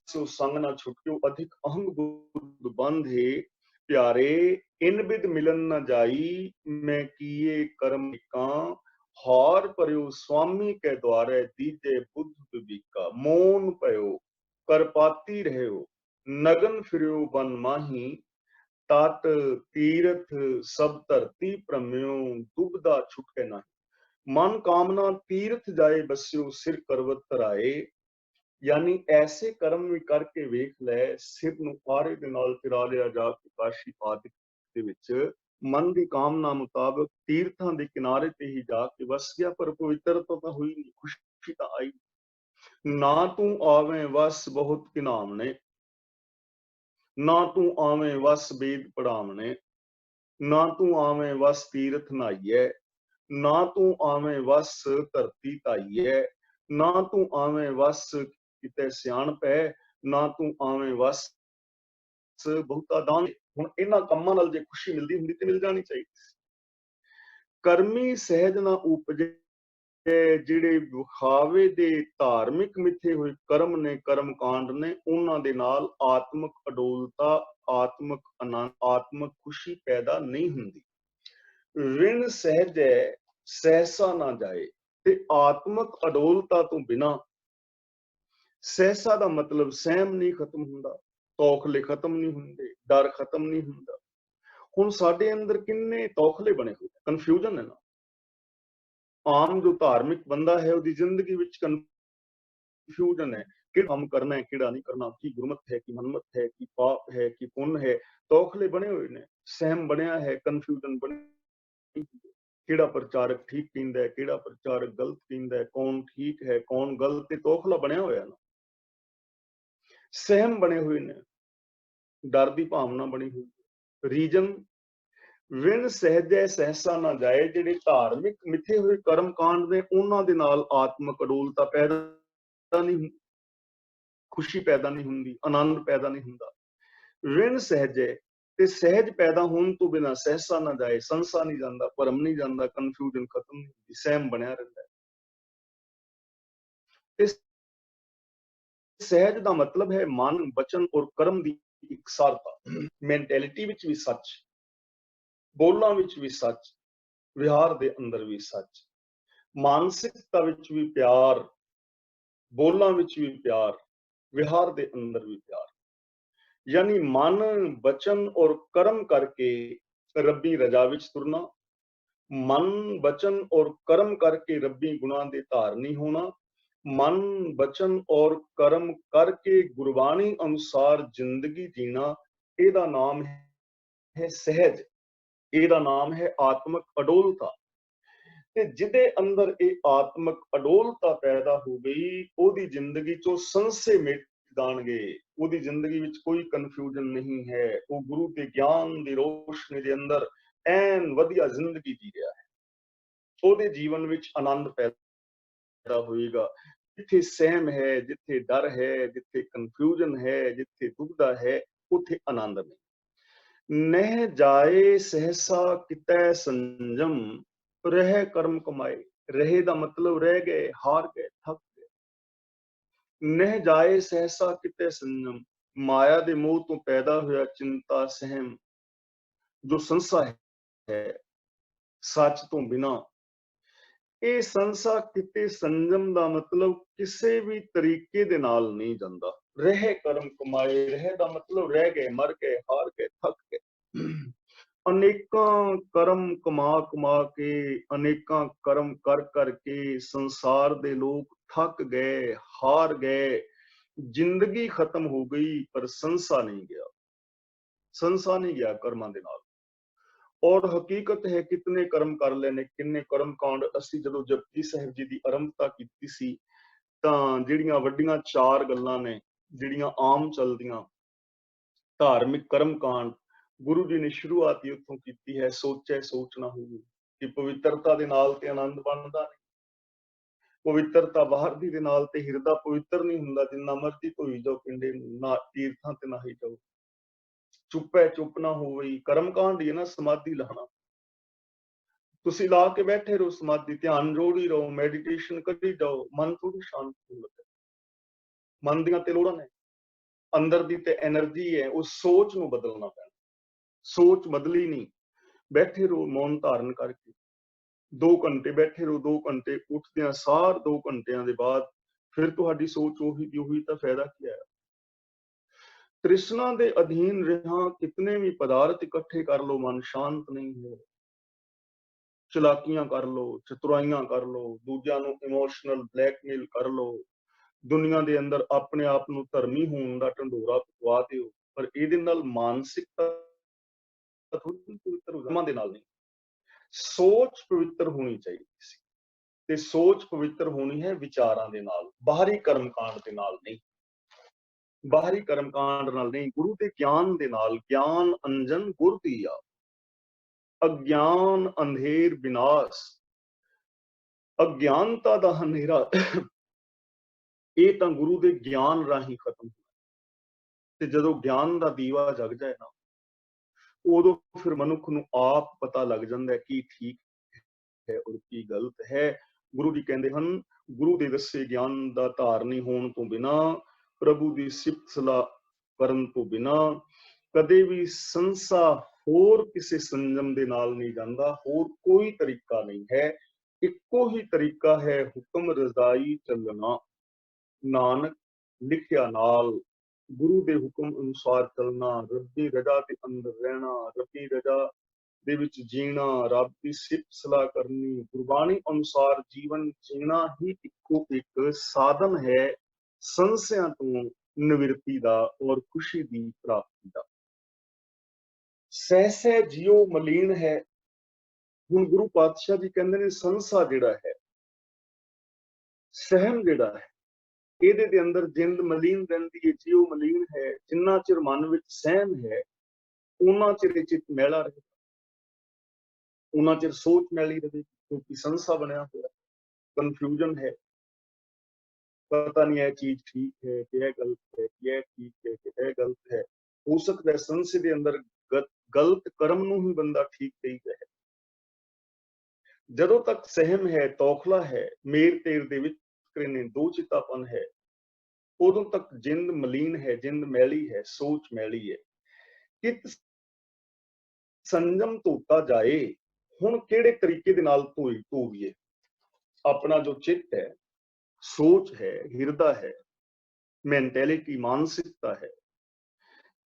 सो संग न छुटियो, अधिक अहंग बुद्ध बंधे, प्यारे इन बिद मिलन न जाई, मैं किए कर्म का, हार पर्यो स्वामी के द्वारे दीजे बुद्ध विवेका, मौन पयो करपाती रहो, नगन फिरो बन माही, तात तीर्थ सब धरती प्रम्यो, दुबदा छुटके नहीं। मन कामना तीर्थ जाए बस्यो, सिर करवत तराए, यानी ऐसे कर्म भी करके वेख लै, सिर ਨੂੰ ਪਾਰੇ ਦੇ ਨਾਲ ਫਿਰਾ ਲਿਆ ਜਾ ਕੇ ਕਾਸ਼ੀ ਆਦਿਕ ਦੇ ਵਿੱਚ ਮਨ ਦੀ ਕਾਮਨਾ ਮੁਤਾਬਕ ਤੀਰਥਾਂ ਦੇ ਕਿਨਾਰੇ ਤੇ ਹੀ ਜਾ ਕੇ ਵਸ ਗਿਆ, ਪਰ ਪਵਿੱਤਰਤਾ ਤਾਂ ਹੋਈ ਨਹੀਂ, ਖੁਸ਼ੀ ਤਾਂ ਆਈ ਨਾ। ਤੂੰ ਆਵੇਂ ਵਸ ਬਹੁਤ ਕਿਨਾਮਣੇ, ਨਾ ਤੂੰ ਆਵੇਂ ਵਸ ਵੇਦ ਪੜਾਵਣੇ, ਨਾ ਤੂੰ ਆਵੇਂ ਵਸ ਤੀਰਥ ਨਹਾਈਐ, ਨਾ ਤੂੰ ਆਵੇਂ ਵਸ ਧਰਤੀ ਧਾਈਐ, ਨਾ ਤੂੰ ਆਵੇਂ ਵਸ ਕਿਤੇ ਸਿਆਣਪ ਹੈ, ਨਾ ਤੂੰ ਆਵੇਂ ਵਸ ਬਹੁਤਾ ਦਾਨ। ਹੁਣ ਇਹਨਾਂ ਕੰਮਾਂ ਨਾਲ ਜੇ ਖੁਸ਼ੀ ਮਿਲਦੀ ਹੁੰਦੀ ਤੇ ਮਿਲ ਜਾਣੀ ਚਾਹੀਦੀ ਸੀ। ਕਰਮੀ ਸਹਿਜ ਨਾ ਉਪਜੇ, ਜਿਹੜੇ ਵਿਖਾਵੇ ਦੇ ਧਾਰਮਿਕ ਮਿੱਥੇ ਹੋਏ ਕਰਮ ਨੇ, ਕਰਮ ਕਾਂਡ ਨੇ, ਉਹਨਾਂ ਦੇ ਨਾਲ ਆਤਮਿਕ ਅਡੋਲਤਾ, ਆਤਮਿਕ ਆਨੰਦ, ਆਤਮਿਕ ਖੁਸ਼ੀ ਪੈਦਾ ਨਹੀਂ ਹੁੰਦੀ। ਰਿਣ ਸਹਿਜੈ ਸਹਿਸਾ ਨਾ ਜਾਏ, ਤੇ ਆਤਮਿਕ ਅਡੋਲਤਾ ਤੋਂ ਬਿਨਾਂ ਸਹਿਸਾ ਦਾ ਮਤਲਬ ਸਹਿਮ ਨਹੀਂ ਖਤਮ ਹੁੰਦਾ, ਤੌਖਲੇ ਖਤਮ ਨਹੀਂ ਹੁੰਦੇ, ਡਰ ਖਤਮ ਨਹੀਂ ਹੁੰਦਾ। ਹੁਣ ਸਾਡੇ ਅੰਦਰ ਕਿੰਨੇ ਤੌਖਲੇ ਬਣੇ ਹੋਏ, ਕਨਫਿਊਜ਼ਨ ਹੈ ਨਾ। ਆਮ ਜੋ ਧਾਰਮਿਕ ਬੰਦਾ ਹੈ ਉਹਦੀ ਜ਼ਿੰਦਗੀ ਵਿੱਚ ਕਨਫਿਊਜ਼ਨ ਹੈ, ਕਿਹੜਾ ਕੰਮ ਕਰਨਾ ਹੈ ਕਿਹੜਾ ਨਹੀਂ ਕਰਨਾ, ਕੀ ਗੁਰਮਤ ਹੈ ਕੀ ਮਨਮਤ ਹੈ, ਕੀ ਪਾਪ ਹੈ ਕੀ ਪੁੰਨ ਹੈ, ਤੌਖਲੇ ਬਣੇ ਹੋਏ ਨੇ, ਸਹਿਮ ਬਣਿਆ ਹੈ, ਕਨਫਿਊਜ਼ਨ ਬਣੀ। ਕਿਹੜਾ ਪ੍ਰਚਾਰਕ ਠੀਕ ਕਹਿੰਦਾ, ਕਿਹੜਾ ਪ੍ਰਚਾਰਕ ਗਲਤ ਕਹਿੰਦਾ, ਕੌਣ ਠੀਕ ਹੈ ਕੌਣ ਗਲਤ, ਤੇ ਤੌਖਲਾ ਬਣਿਆ ਹੋਇਆ ਨਾ, ਸਹਿਮ ਬਣੇ ਹੋਏ ਨੇ, ਡਰ ਦੀ ਭਾਵਨਾ ਬਣੀ ਹੋਈ। ਰੀਜਨ ਵਿਣ ਸਹਿਜੈ ਸਹਿਸਾ ਨਾ ਜਾਏ, ਜਿਹੜੇ ਧਾਰਮਿਕ ਮਿੱਥੇ ਹੋਏ ਕਰਮ ਕਾਂਡ ਨੇ ਉਹਨਾਂ ਦੇ ਨਾਲ ਆਤਮਿਕ ਅਡੋਲਤਾ ਪੈਦਾ ਨਹੀਂ ਹੁੰਦੀ, ਖੁਸ਼ੀ ਪੈਦਾ ਨਹੀਂ ਹੁੰਦੀ, ਆਨੰਦ ਪੈਦਾ ਨਹੀਂ ਹੁੰਦਾ। ਵਿਣ ਸਹਿਜੈ, ਤੇ ਸਹਿਜ ਪੈਦਾ ਹੋਣ ਤੋਂ ਬਿਨਾਂ ਸਹਿਸਾ ਨਾ ਜਾਏ, ਸੰਸਾ ਨਹੀਂ ਜਾਂਦਾ, ਭਰਮ ਨਹੀਂ ਜਾਂਦਾ, ਕਨਫਿਊਜ਼ਨ ਖਤਮ ਨਹੀਂ ਹੁੰਦੀ, ਸਹਿਮ ਬਣਿਆ ਰਹਿੰਦਾ। ਸਹਿਜ ਦਾ ਮਤਲਬ ਹੈ ਮਨ, ਬਚਨ ਔਰ ਕਰਮ ਦੀ ਇਕਸਾਰਤਾ। ਮੈਂਟੈਲਿਟੀ ਵਿੱਚ ਵੀ ਸੱਚ, ਬੋਲਾਂ ਵਿੱਚ ਵੀ ਸੱਚ, ਵਿਹਾਰ ਦੇ ਅੰਦਰ ਵੀ ਸੱਚ, ਮਾਨਸਿਕਤਾ ਵਿੱਚ ਵੀ ਪਿਆਰ, ਬੋਲਾਂ ਵਿੱਚ ਵੀ ਪਿਆਰ, ਵਿਹਾਰ ਦੇ ਅੰਦਰ ਵੀ ਪਿਆਰ। ਯਾਨੀ ਮਨ, ਬਚਨ ਔਰ ਕਰਮ ਕਰਕੇ ਰੱਬੀ ਰਜ਼ਾ ਵਿੱਚ ਤੁਰਨਾ, ਮਨ, ਬਚਨ ਔਰ ਕਰਮ ਕਰਕੇ ਰੱਬੀ ਗੁਣਾਂ ਦੇ ਧਾਰਨੀ ਹੋਣਾ, ਮਨ, ਬਚਨ ਔਰ ਕਰਮ ਕਰਕੇ ਗੁਰਬਾਣੀ ਅਨੁਸਾਰ ਜ਼ਿੰਦਗੀ ਜੀਣਾ, ਇਹਦਾ ਨਾਮ ਹੈ ਸਹਿਜ, ਇਹਦਾ ਨਾਮ ਹੈ ਆਤਮਿਕ ਅਡੋਲਤਾ। ਤੇ ਜਿਹਦੇ ਅੰਦਰ ਇਹ ਆਤਮਿਕ ਅਡੋਲਤਾ ਪੈਦਾ ਹੋ ਗਈ, ਉਹਦੀ ਜ਼ਿੰਦਗੀ ਚੋਂ ਸੰਸੇ ਮਿਟ ਜਾਣਗੇ, ਉਹਦੀ ਜ਼ਿੰਦਗੀ ਵਿੱਚ ਕੋਈ ਕਨਫਿਊਜ਼ਨ ਨਹੀਂ ਹੈ, ਉਹ ਗੁਰੂ ਦੇ ਗਿਆਨ ਦੀ ਰੋਸ਼ਨੀ ਦੇ ਅੰਦਰ ਐਨ ਵਧੀਆ ਜ਼ਿੰਦਗੀ ਜੀ ਰਿਹਾ ਹੈ। ਉਹਦੇ ਜੀਵਨ ਵਿੱਚ ਆਨੰਦ ਪੈਦਾ ਹੋਏਗਾ। ਜਿੱਥੇ ਸਹਿਮ ਹੈ, ਜਿੱਥੇ ਡਰ ਹੈ, ਜਿੱਥੇ ਕਨਫਿਊਜ਼ਨ ਹੈ, ਜਿੱਥੇ ਦੁਬਦਾ ਹੈ, ਉੱਥੇ ਆਨੰਦ ਨਹੀਂ। ਨਹਿ ਜਾਏ ਸਹਿਸਾ ਕਿਤੈ ਸੰਜਮ, ਰਹਿ ਕਰਮ ਕਮਾਏ। ਰਹੇ ਦਾ ਮਤਲਬ ਰਹਿ ਗਏ, ਹਾਰ ਗਏ, ਥੱਕ ਗਏ। ਨਹਿ ਜਾਏ ਸਹਿਸਾ ਕਿਤੈ ਸੰਜਮ, ਮਾਇਆ ਦੇ ਮੋਹ ਤੋਂ ਪੈਦਾ ਹੋਇਆ ਚਿੰਤਾ, ਸਹਿਮ, ਜੋ ਸੰਸਾ ਹੈ ਸੱਚ ਤੋਂ ਬਿਨਾਂ, ਇਹ ਸੰਸਾ ਕਿਤੇ ਸੰਜਮ ਦਾ ਮਤਲਬ ਕਿਸੇ ਵੀ ਤਰੀਕੇ ਦੇ ਨਾਲ ਨਹੀਂ ਜਾਂਦਾ। ਰਹਿ ਕਰਮ ਕਮਾਏ, ਰਹਿ ਦਾ ਮਤਲਬ ਰਹਿ ਗਏ, ਮਰ ਗਏ, ਹਾਰ ਗਏ, ਥੱਕ ਗਏ। ਅਨੇਕਾਂ ਕਰਮ ਕਮਾ ਕੇ, ਅਨੇਕਾਂ ਕਰਮ ਕਰ ਕਰਕੇ ਸੰਸਾਰ ਦੇ ਲੋਕ ਥੱਕ ਗਏ, ਹਾਰ ਗਏ, ਜ਼ਿੰਦਗੀ ਖਤਮ ਹੋ ਗਈ ਪਰ ਸੰਸਾ ਨਹੀਂ ਗਿਆ, ਸੰਸਾ ਨਹੀਂ ਗਿਆ ਕਰਮਾਂ ਦੇ ਨਾਲ। ਔਰ ਹਕੀਕਤ ਹੈ ਕਿਤਨੇ ਕਰਮ ਕਰ ਲਏ ਨੇ, ਕਿੰਨੇ ਕਰਮ ਕਾਂਡ। ਅਸੀਂ ਜਦੋਂ ਜਪਜੀ ਸਾਹਿਬ ਜੀ ਦੀ ਆਰੰਭਤਾ ਕੀਤੀ ਸੀ ਤਾਂ ਜਿਹੜੀਆਂ ਵੱਡੀਆਂ 4 ਗੱਲਾਂ ਨੇ ਜਿਹੜੀਆਂ ਆਮ ਚੱਲਦੀਆਂ, ਧਾਰਮਿਕ ਕਰਮ ਕਾਂਡ, ਗੁਰੂ ਜੀ ਨੇ ਸ਼ੁਰੂਆਤ ਹੀ ਉੱਥੋਂ ਕੀਤੀ ਹੈ, ਸੋਚੈ ਸੋਚ ਨਾ ਹੋਊ, ਕਿ ਪਵਿੱਤਰਤਾ ਦੇ ਨਾਲ ਤੇ ਆਨੰਦ ਬਣਦਾ ਨਹੀਂ। ਪਵਿੱਤਰਤਾ ਬਾਹਰ ਦੀ ਦੇ ਨਾਲ ਤੇ ਹਿਰਦਾ ਪਵਿੱਤਰ ਨਹੀਂ ਹੁੰਦਾ। ਜਿੰਨਾ ਮਰਜ਼ੀ ਧੋਈ ਜਾਓ ਪਿੰਡੇ ਨੂੰ, ਨਾ ਤੀਰਥਾਂ ਤੇ ਨਹਾਈ ਜਾਓ। ਚੁੱਪੈ ਚੁੱਪ ਨਾ ਹੋਵਈ, ਕਰਮ ਕਾਂਡ ਹੀ ਹੈ ਨਾ ਸਮਾਧੀ ਲਾਣਾ। ਤੁਸੀਂ ਲਾ ਕੇ ਬੈਠੇ ਰਹੋ ਸਮਾਧੀ, ਧਿਆਨ ਜੋੜੀ ਰਹੋ, ਮੈਡੀਟੇਸ਼ਨ ਕਰੀ ਜਾਓ, ਮਨ ਥੋੜੀ ਸ਼ਾਂਤ ਹੁੰਦਾ। ਮਨ ਦੀਆਂ ਤੇ ਲੋੜਾਂ ਨੇ, ਅੰਦਰ ਦੀ ਤੇ એનર્ਜੀ ਹੈ, ਉਸ ਸੋਚ ਨੂੰ ਬਦਲਣਾ ਪੈਣਾ। ਸੋਚ ਬਦਲੀ ਨਹੀਂ, ਬੈਠੇ ਰਹੋ ਮੌਨ ਧਾਰਨ ਕਰਕੇ, 2 ਘੰਟੇ ਬੈਠੇ ਰਹੋ, 2 ਘੰਟੇ ਉੱਠਦਿਆਂ ਸਾਰ 2 ਘੰਟਿਆਂ ਦੇ ਬਾਅਦ ਫਿਰ ਤੁਹਾਡੀ ਸੋਚ ਉਹੀ ਦੀ ਉਹੀ, ਤਾਂ ਫਾਇਦਾ ਕੀ ਹੈ। ਤ੍ਰਿਸ਼ਨਾ ਦੇ ਅਧੀਨ ਰਹਾ, ਕਿਤਨੇ ਵੀ ਪਦਾਰਥ ਇਕੱਠੇ ਕਰ ਲੋ, ਮਨ ਸ਼ਾਂਤ ਨਹੀਂ ਹੈ। ਚਲਾਕੀਆਂ ਕਰ ਲੋ, ਚਤੁਰਾਈਆਂ ਕਰ ਲੋ, ਦੂਜਿਆਂ ਨੂੰ ਇਮੋਸ਼ਨਲ ਬਲੈਕਮੇਲ ਕਰ ਲੋ, ਦੁਨੀਆ ਦੇ ਅੰਦਰ ਆਪਣੇ ਆਪ ਨੂੰ ਧਰਮੀ ਹੋਣ ਦਾ ਢੰਡੋਰਾ ਪਵਾ ਦਿਓ, ਪਰ ਇਹਦੇ ਨਾਲ ਮਾਨਸਿਕਤਾ ਪਵਿੱਤਰ ਹੋ ਦੇ ਨਾਲ ਨਹੀਂ। ਸੋਚ ਪਵਿੱਤਰ ਹੋਣੀ ਚਾਹੀਦੀ ਸੀ, ਤੇ ਸੋਚ ਪਵਿੱਤਰ ਹੋਣੀ ਹੈ ਵਿਚਾਰਾਂ ਦੇ ਨਾਲ, ਬਾਹਰੀ ਕਰਮਕਾਂਡ ਦੇ ਨਾਲ ਨਹੀਂ। ਬਾਹਰੀ ਕਰਮਕਾਂਡ ਨਾਲ ਨਹੀਂ, ਗੁਰੂ ਦੇ ਗਿਆਨ ਦੇ ਨਾਲ। ਗਿਆਨ ਅੰਜਨ ਗੁਰ ਦੀਆ, ਅਗਿਆਨ ਅੰਧੇਰ ਵਿਨਾਸ਼। ਅਗਿਆਨਤਾ ਦਾ ਹਨੇਰਾ ਇਹ ਤਾਂ ਗੁਰੂ ਦੇ ਗਿਆਨ ਰਾਹੀਂ ਖਤਮ ਹੋਇਆ। ਤੇ ਜਦੋਂ ਗਿਆਨ ਦਾ ਦੀਵਾ ਜਗ ਜਾਏ ਨਾ, ਉਦੋਂ ਫਿਰ ਮਨੁੱਖ ਨੂੰ ਆਪ ਪਤਾ ਲੱਗ ਜਾਂਦਾ ਕੀ ਠੀਕ ਹੈ ਔਰ ਕੀ ਗਲਤ ਹੈ। ਗੁਰੂ ਜੀ ਕਹਿੰਦੇ ਹਨ, ਗੁਰੂ ਦੇ ਦੱਸੇ ਗਿਆਨ ਦਾ ਧਾਰਨੀ ਹੋਣ ਤੋਂ ਬਿਨਾ, ਪ੍ਰਭੂ ਦੀ ਸਿਫਤ ਸਲਾਹ ਕਰਨ ਤੋਂ ਬਿਨਾ ਕਦੇ ਵੀ ਸੰਸਾ ਹੋਰ ਕਿਸੇ ਸੰਜਮ ਦੇ ਨਾਲ ਨਹੀਂ ਜਾਂਦਾ। ਹੋਰ ਕੋਈ ਤਰੀਕਾ ਨਹੀਂ ਹੈ, ਇੱਕੋ ਹੀ ਤਰੀਕਾ ਹੈ, ਹੁਕਮ ਰਜ਼ਾਈ ਚੱਲਣਾ। ਨਾਨਕ ਲਿਖਿਆ ਨਾਲ, ਗੁਰੂ ਦੇ ਹੁਕਮ ਅਨੁਸਾਰ ਚੱਲਣਾ, ਰੱਬੀ ਰਜ਼ਾ ਦੇ ਅੰਦਰ ਰਹਿਣਾ, ਰੱਬੀ ਰਜ਼ਾ ਦੇ ਵਿੱਚ ਜੀਣਾ, ਰੱਬ ਦੀ ਸਿਫਤ ਸਲਾਹ ਕਰਨੀ, ਗੁਰਬਾਣੀ ਅਨੁਸਾਰ ਜੀਵਨ ਜੀਣਾ ਹੀ ਇੱਕੋ ਇੱਕ ਸਾਧਨ ਹੈ ਸੰਸਿਆਂ ਤੋਂ ਨਿਵਰਤੀ ਦਾ ਔਰ ਖੁਸ਼ੀ ਦੀ ਪ੍ਰਾਪਤੀ ਦਾ। ਸਹਿ ਸਹਿ ਜਿਉ ਮਲੀਨ ਹੈ। ਹੁਣ ਗੁਰੂ ਪਾਤਸ਼ਾਹ ਜੀ ਕਹਿੰਦੇ ਨੇ ਸੰਸਾ ਜਿਹੜਾ ਹੈ, ਸਹਿਮ ਜਿਹੜਾ ਹੈ, ਇਹਦੇ ਦੇ ਅੰਦਰ ਜਿੰਦ ਮਲੀਨ ਰਹਿੰਦੀ ਹੈ, ਜਿਉ ਮਲੀਨ ਹੈ। ਜਿੰਨਾ ਚਿਰ ਮਨ ਵਿੱਚ ਸਹਿਮ ਹੈ, ਉਹਨਾਂ ਚਿਰ ਚਿੱਤ ਮੈਲਾ ਰਹੇ, ਉਹਨਾਂ ਚਿਰ ਸੋਚ ਮੈਲੀ ਰਹੇ, ਕਿਉਂਕਿ ਸੰਸਾ ਬਣਿਆ ਹੋਇਆ, ਕਨਫਿਊਜ਼ਨ ਹੈ, ਪਤਾ ਨਹੀਂ ਇਹ ਚੀਜ਼ ਠੀਕ ਹੈ ਕਿ ਇਹ ਗਲਤ ਹੈ, ਕਿ ਇਹ ਠੀਕ ਹੈ ਕਿ ਇਹ ਗਲਤ ਹੈ। ਹੋ ਸਕਦਾ ਹੈ ਸੰਸੇ ਦੇ ਅੰਦਰ ਗਲਤ ਕਰਮ ਨੂੰ ਹੀ ਬੰਦਾ ਠੀਕ ਕਹੀਦਾ ਹੈ। ਜਦੋਂ ਤੱਕ ਸਹਿਮ ਹੈ, ਤੌਖਲਾ ਹੈ, ਮੇਰ ਤੇਰ ਦੇ ਵਿੱਚ ਨੇ ਦੋ ਚਿੱਤਾਪਨ ਹੈ, ਉਦੋਂ ਤੱਕ ਜਿੰਦ ਮਲੀਨ ਹੈ, ਜਿੰਦ ਮੈਲੀ ਹੈ, ਸੋਚ ਮੈਲੀ ਹੈ। ਕਿਤ ਸੰਜਮ ਧੋਤਾ ਜਾਏ। ਹੁਣ ਕਿਹੜੇ ਤਰੀਕੇ ਦੇ ਨਾਲ ਧੋਈਏ ਆਪਣਾ ਜੋ ਚਿੱਤ ਹੈ, ਸੋਚ ਹੈ, ਹਿਰਦਾ ਹੈ, ਮੈਂਟੈਲਿਟੀ, ਮਾਨਸਿਕਤਾ ਹੈ।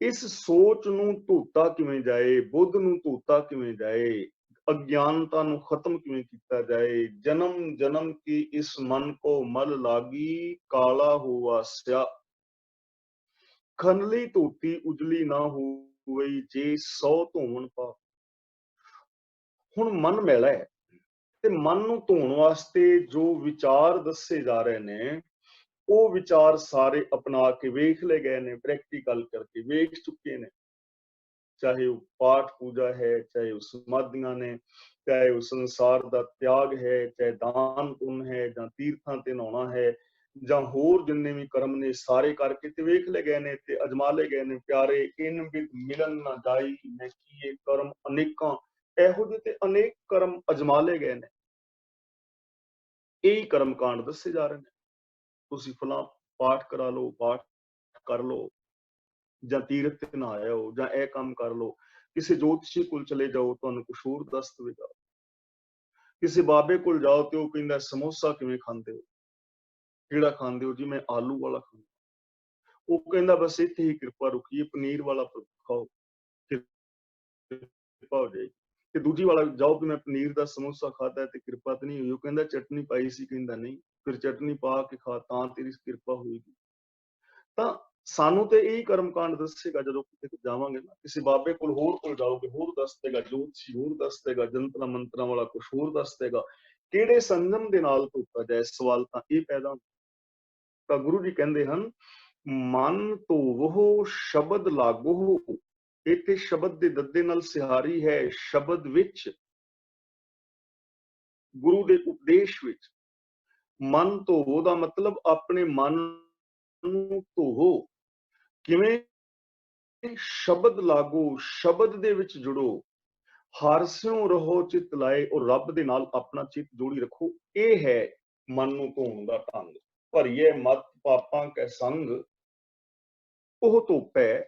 ਇਸ ਸੋਚ ਨੂੰ ਧੋਤਾ ਕਿਵੇਂ ਜਾਏ, ਬੁੱਧ ਨੂੰ ਧੋਤਾ ਕਿਵੇਂ ਜਾਏ, ਅਗਿਆਨਤਾ ਨੂੰ ਖਤਮ ਕਿਵੇਂ ਕੀਤਾ ਜਾਏ। ਜਨਮ ਜਨਮ ਕੀ ਇਸ ਮਨ ਕੋ ਮਲ ਲਾਗੀ, ਕਾਲਾ ਹੋਵਾ ਸਿਆ। ਖਨਲੀ ਧੋਤੀ ਉਜਲੀ ਨਾ ਹੋਈ, ਜੇ 100 ਧੋਵਣ ਪਾ। ਹੁਣ ਮਨ ਮੈਲਾ ਹੈ, ਤੇ ਮਨ ਨੂੰ ਧੋਣ ਵਾਸਤੇ ਜੋ ਵਿਚਾਰ ਦੱਸੇ ਜਾ ਰਹੇ ਨੇ, ਉਹ ਵਿਚਾਰ ਸਾਰੇ ਅਪਣਾ ਕੇ ਵੇਖ ਲਏ ਗਏ ਨੇ, ਪ੍ਰੈਕਟੀਕਲ ਕਰਕੇ ਵੇਖ ਚੁੱਕੇ ਨੇ। ਚਾਹੇ ਉਹ ਪਾਠ ਪੂਜਾ ਹੈ, ਚਾਹੇ ਉਹ ਸਮਾਧੀਆਂ ਨੇ, ਚਾਹੇ ਉਹ ਸੰਸਾਰ ਦਾ ਤਿਆਗ ਹੈ, ਚਾਹੇ ਦਾਨ ਪੁੰਨ ਹੈ, ਜਾਂ ਤੀਰਥਾਂ ਤੇ ਨਹਾਉਣਾ ਹੈ, ਜਾਂ ਹੋਰ ਜਿੰਨੇ ਵੀ ਕਰਮ ਨੇ, ਸਾਰੇ ਕਰਕੇ ਤੇ ਵੇਖ ਲਏ ਗਏ ਨੇ ਤੇ ਅਜਮਾ ਲਏ ਗਏ ਨੇ। ਪਿਆਰੇ ਇਨ ਵਿਦ ਮਿਲਨ ਨਾ ਜਾਈ, ਮੈਂ ਕੀਏ ਕਰਮ ਅਨੇਕਾਂ। ਇਹੋ ਜਿਹੇ ਤੇ ਅਨੇਕ ਕਰਮ ਅਜਮਾ ਲਏ ਗਏ ਨੇ। ਇਹੀ ਕਰਮ ਕਾਂਡ ਦੱਸੇ ਜਾ ਰਹੇ ਨੇ। ਤੁਸੀਂ ਫਲਾਂ ਪਾਠ ਕਰਾ ਲਓ, ਪਾਠ ਕਰ ਲਓ, ਜਾਂ ਤੀਰਥ ਤੇ ਨਾ ਆਇਓ, ਜਾਂ ਇਹ ਕੰਮ ਕਰ ਲਓ। ਕਿਸੇ ਜੋਤਸ਼ੀ ਕੋਲ ਚਲੇ ਜਾਓ, ਤੁਹਾਨੂੰ ਕੁਛ ਹੋਰ ਦੱਸ ਦੇਵੇਗਾ। ਕਿਸੇ ਬਾਬੇ ਕੋਲ ਜਾਓ ਤੇ ਉਹ ਕਹਿੰਦਾ ਸਮੋਸਾ ਕਿਵੇਂ ਖਾਂਦੇ ਹੋ, ਕਿਹੜਾ ਖਾਂਦੇ ਹੋ ਜੀ, ਮੈਂ ਆਲੂ ਵਾਲਾ ਖਾਂਦਾ। ਉਹ ਕਹਿੰਦਾ ਬਸ ਇੱਥੇ ਹੀ ਕਿਰਪਾ ਰੁਕੀ ਹੈ, ਪਨੀਰ ਵਾਲਾ ਖਾਓ, ਕਿਰਪਾ ਹੋ ਜਾਏਗੀ। ਤੇ ਦੂਜੀ ਵਾਲਾ ਜਾਓ ਕਿ ਮੈਂ ਪਨੀਰ ਦਾ ਸਮੋਸਾ ਖਾਧਾ ਤੇ ਕਿਰਪਾ ਤਾਂ ਨਹੀਂ ਹੋਈ। ਉਹ ਕਹਿੰਦਾ ਚਟਨੀ ਪਾਈ ਸੀ, ਕਹਿੰਦਾ ਨਹੀਂ, ਫਿਰ ਚਟਨੀ ਪਾ ਕੇ ਖਾ ਤਾਂ ਤੇਰੀ ਕਿਰਪਾ ਹੋਏਗੀ। ਤਾਂ ਸਾਨੂੰ ਤੇ ਇਹੀ ਕਰਮਕਾਂਡ ਦੱਸੇਗਾ। ਜਦੋਂ ਕਿਤੇ ਜਾਵਾਂਗੇ ਨਾ, ਕਿਸੇ ਬਾਬੇ ਕੋਲ ਜਾਓਗੇ, ਹੋਰ ਦੱਸ ਦੇਗਾ, ਜੋਤਸ਼ੀ ਹੋਰ ਦੱਸ ਦੇਗਾ, ਜੰਤਰਾਂ ਮੰਤਰਾਂ ਵਾਲਾ ਕੁਛ ਹੋਰ ਦੱਸ ਦੇਗਾ। ਕਿਹੜੇ ਸੰਜਮ ਦੇ ਨਾਲ ਧੋਤਾ ਜਾਏ, ਸਵਾਲ ਤਾਂ ਇਹ ਪੈਦਾ ਹੁੰਦਾ। ਤਾਂ ਗੁਰੂ ਜੀ ਕਹਿੰਦੇ ਹਨ, ਮਨ ਧੋਵਹੁ ਸ਼ਬਦ ਲਾਗੋ। ਇੱਥੇ ਸ਼ਬਦ ਦੇ ਦੱਦੇ ਨਾਲ ਸਿਹਾਰੀ ਹੈ, ਸ਼ਬਦ ਵਿੱਚ, ਗੁਰੂ ਦੇ ਉਪਦੇਸ਼ ਵਿੱਚ। ਮਨ ਧੋਵੋ ਦਾ ਮਤਲਬ ਆਪਣੇ ਮਨ ਨੂੰ ਧੋਵੋ। ਕਿਵੇਂ? ਸ਼ਬਦ ਲਾਗੋ, ਸ਼ਬਦ ਦੇ ਵਿੱਚ ਜੁੜੋ। ਹਾਰਸਿਓ ਰਹੋ ਚਿੱਤ ਲਾਏ, ਔਰ ਰੱਬ ਦੇ ਨਾਲ ਆਪਣਾ ਚਿੱਤ ਜੋੜੀ ਰੱਖੋ। ਇਹ ਹੈ ਮਨ ਨੂੰ ਧੋਣ ਦਾ ਢੰਗ। ਭਰੀਏ ਮਤ ਪਾਪਾਂ ਕੈ ਸੰਗ, ਉਹ ਧੋਪੈ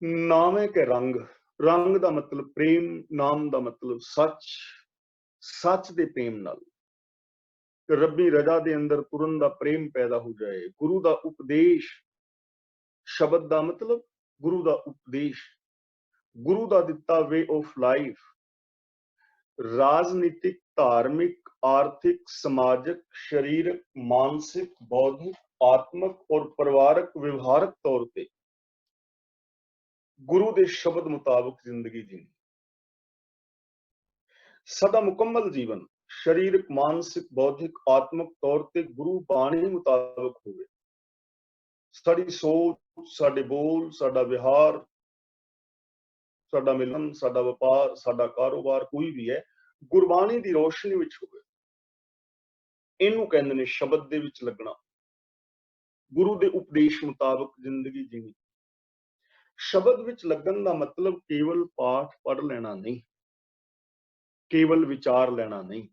ਨਾਮੇ ਕੇ ਰੰਗ। ਰੰਗ ਦਾ ਮਤਲਬ ਪ੍ਰੇਮ, ਨਾਮ ਦਾ ਮਤਲਬ ਸੱਚ। ਸੱਚ ਦੇ ਪ੍ਰੇਮ ਨਾਲ ਰੱਬੀ ਰਜਾ ਦੇ ਅੰਦਰ ਤੁਰਨ ਦਾ ਪ੍ਰੇਮ ਪੈਦਾ ਹੋ ਜਾਏ। ਗੁਰੂ ਦਾ ਉਪਦੇਸ਼, ਸ਼ਬਦ ਦਾ ਮਤਲਬ ਗੁਰੂ ਦਾ ਉਪਦੇਸ਼, ਗੁਰੂ ਦਾ ਦਿੱਤਾ ਵੇ ਆਫ ਲਾਈਫ। ਰਾਜਨੀਤਿਕ, ਧਾਰਮਿਕ, ਆਰਥਿਕ, ਸਮਾਜਿਕ, ਸਰੀਰਕ, ਮਾਨਸਿਕ, ਬੌਧਿਕ, ਆਤਮਕ ਔਰ ਪਰਿਵਾਰਕ, ਵਿਵਹਾਰਕ ਤੌਰ ਤੇ ਗੁਰੂ ਦੇ ਸ਼ਬਦ ਮੁਤਾਬਕ ਜ਼ਿੰਦਗੀ ਜੀਣੀ। ਸਦਾ ਮੁਕੰਮਲ ਜੀਵਨ ਸਰੀਰਕ, ਮਾਨਸਿਕ, ਬੌਧਿਕ, ਆਤਮਕ ਤੌਰ ਤੇ ਗੁਰੂ ਬਾਣੀ ਮੁਤਾਬਕ ਹੋਵੇ। ਸਾਡੀ ਸੋਚ, ਸਾਡੇ ਬੋਲ, ਸਾਡਾ ਵਿਹਾਰ, ਸਾਡਾ ਮਿਲਨ, ਸਾਡਾ ਵਪਾਰ, ਸਾਡਾ ਕਾਰੋਬਾਰ, ਕੋਈ ਵੀ ਹੈ, ਗੁਰਬਾਣੀ ਦੀ ਰੋਸ਼ਨੀ ਵਿੱਚ ਹੋਵੇ। ਇਹਨੂੰ ਕਹਿੰਦੇ ਨੇ ਸ਼ਬਦ ਦੇ ਵਿੱਚ ਲੱਗਣਾ, ਗੁਰੂ ਦੇ ਉਪਦੇਸ਼ ਮੁਤਾਬਕ ਜ਼ਿੰਦਗੀ ਜੀਣੀ। ਸ਼ਬਦ ਵਿੱਚ ਲੱਗਣ ਦਾ ਮਤਲਬ ਕੇਵਲ ਪਾਠ ਪੜ੍ਹ ਲੈਣਾ ਨਹੀਂ, ਕੇਵਲ ਵਿਚਾਰ ਲੈਣਾ ਨਹੀਂ।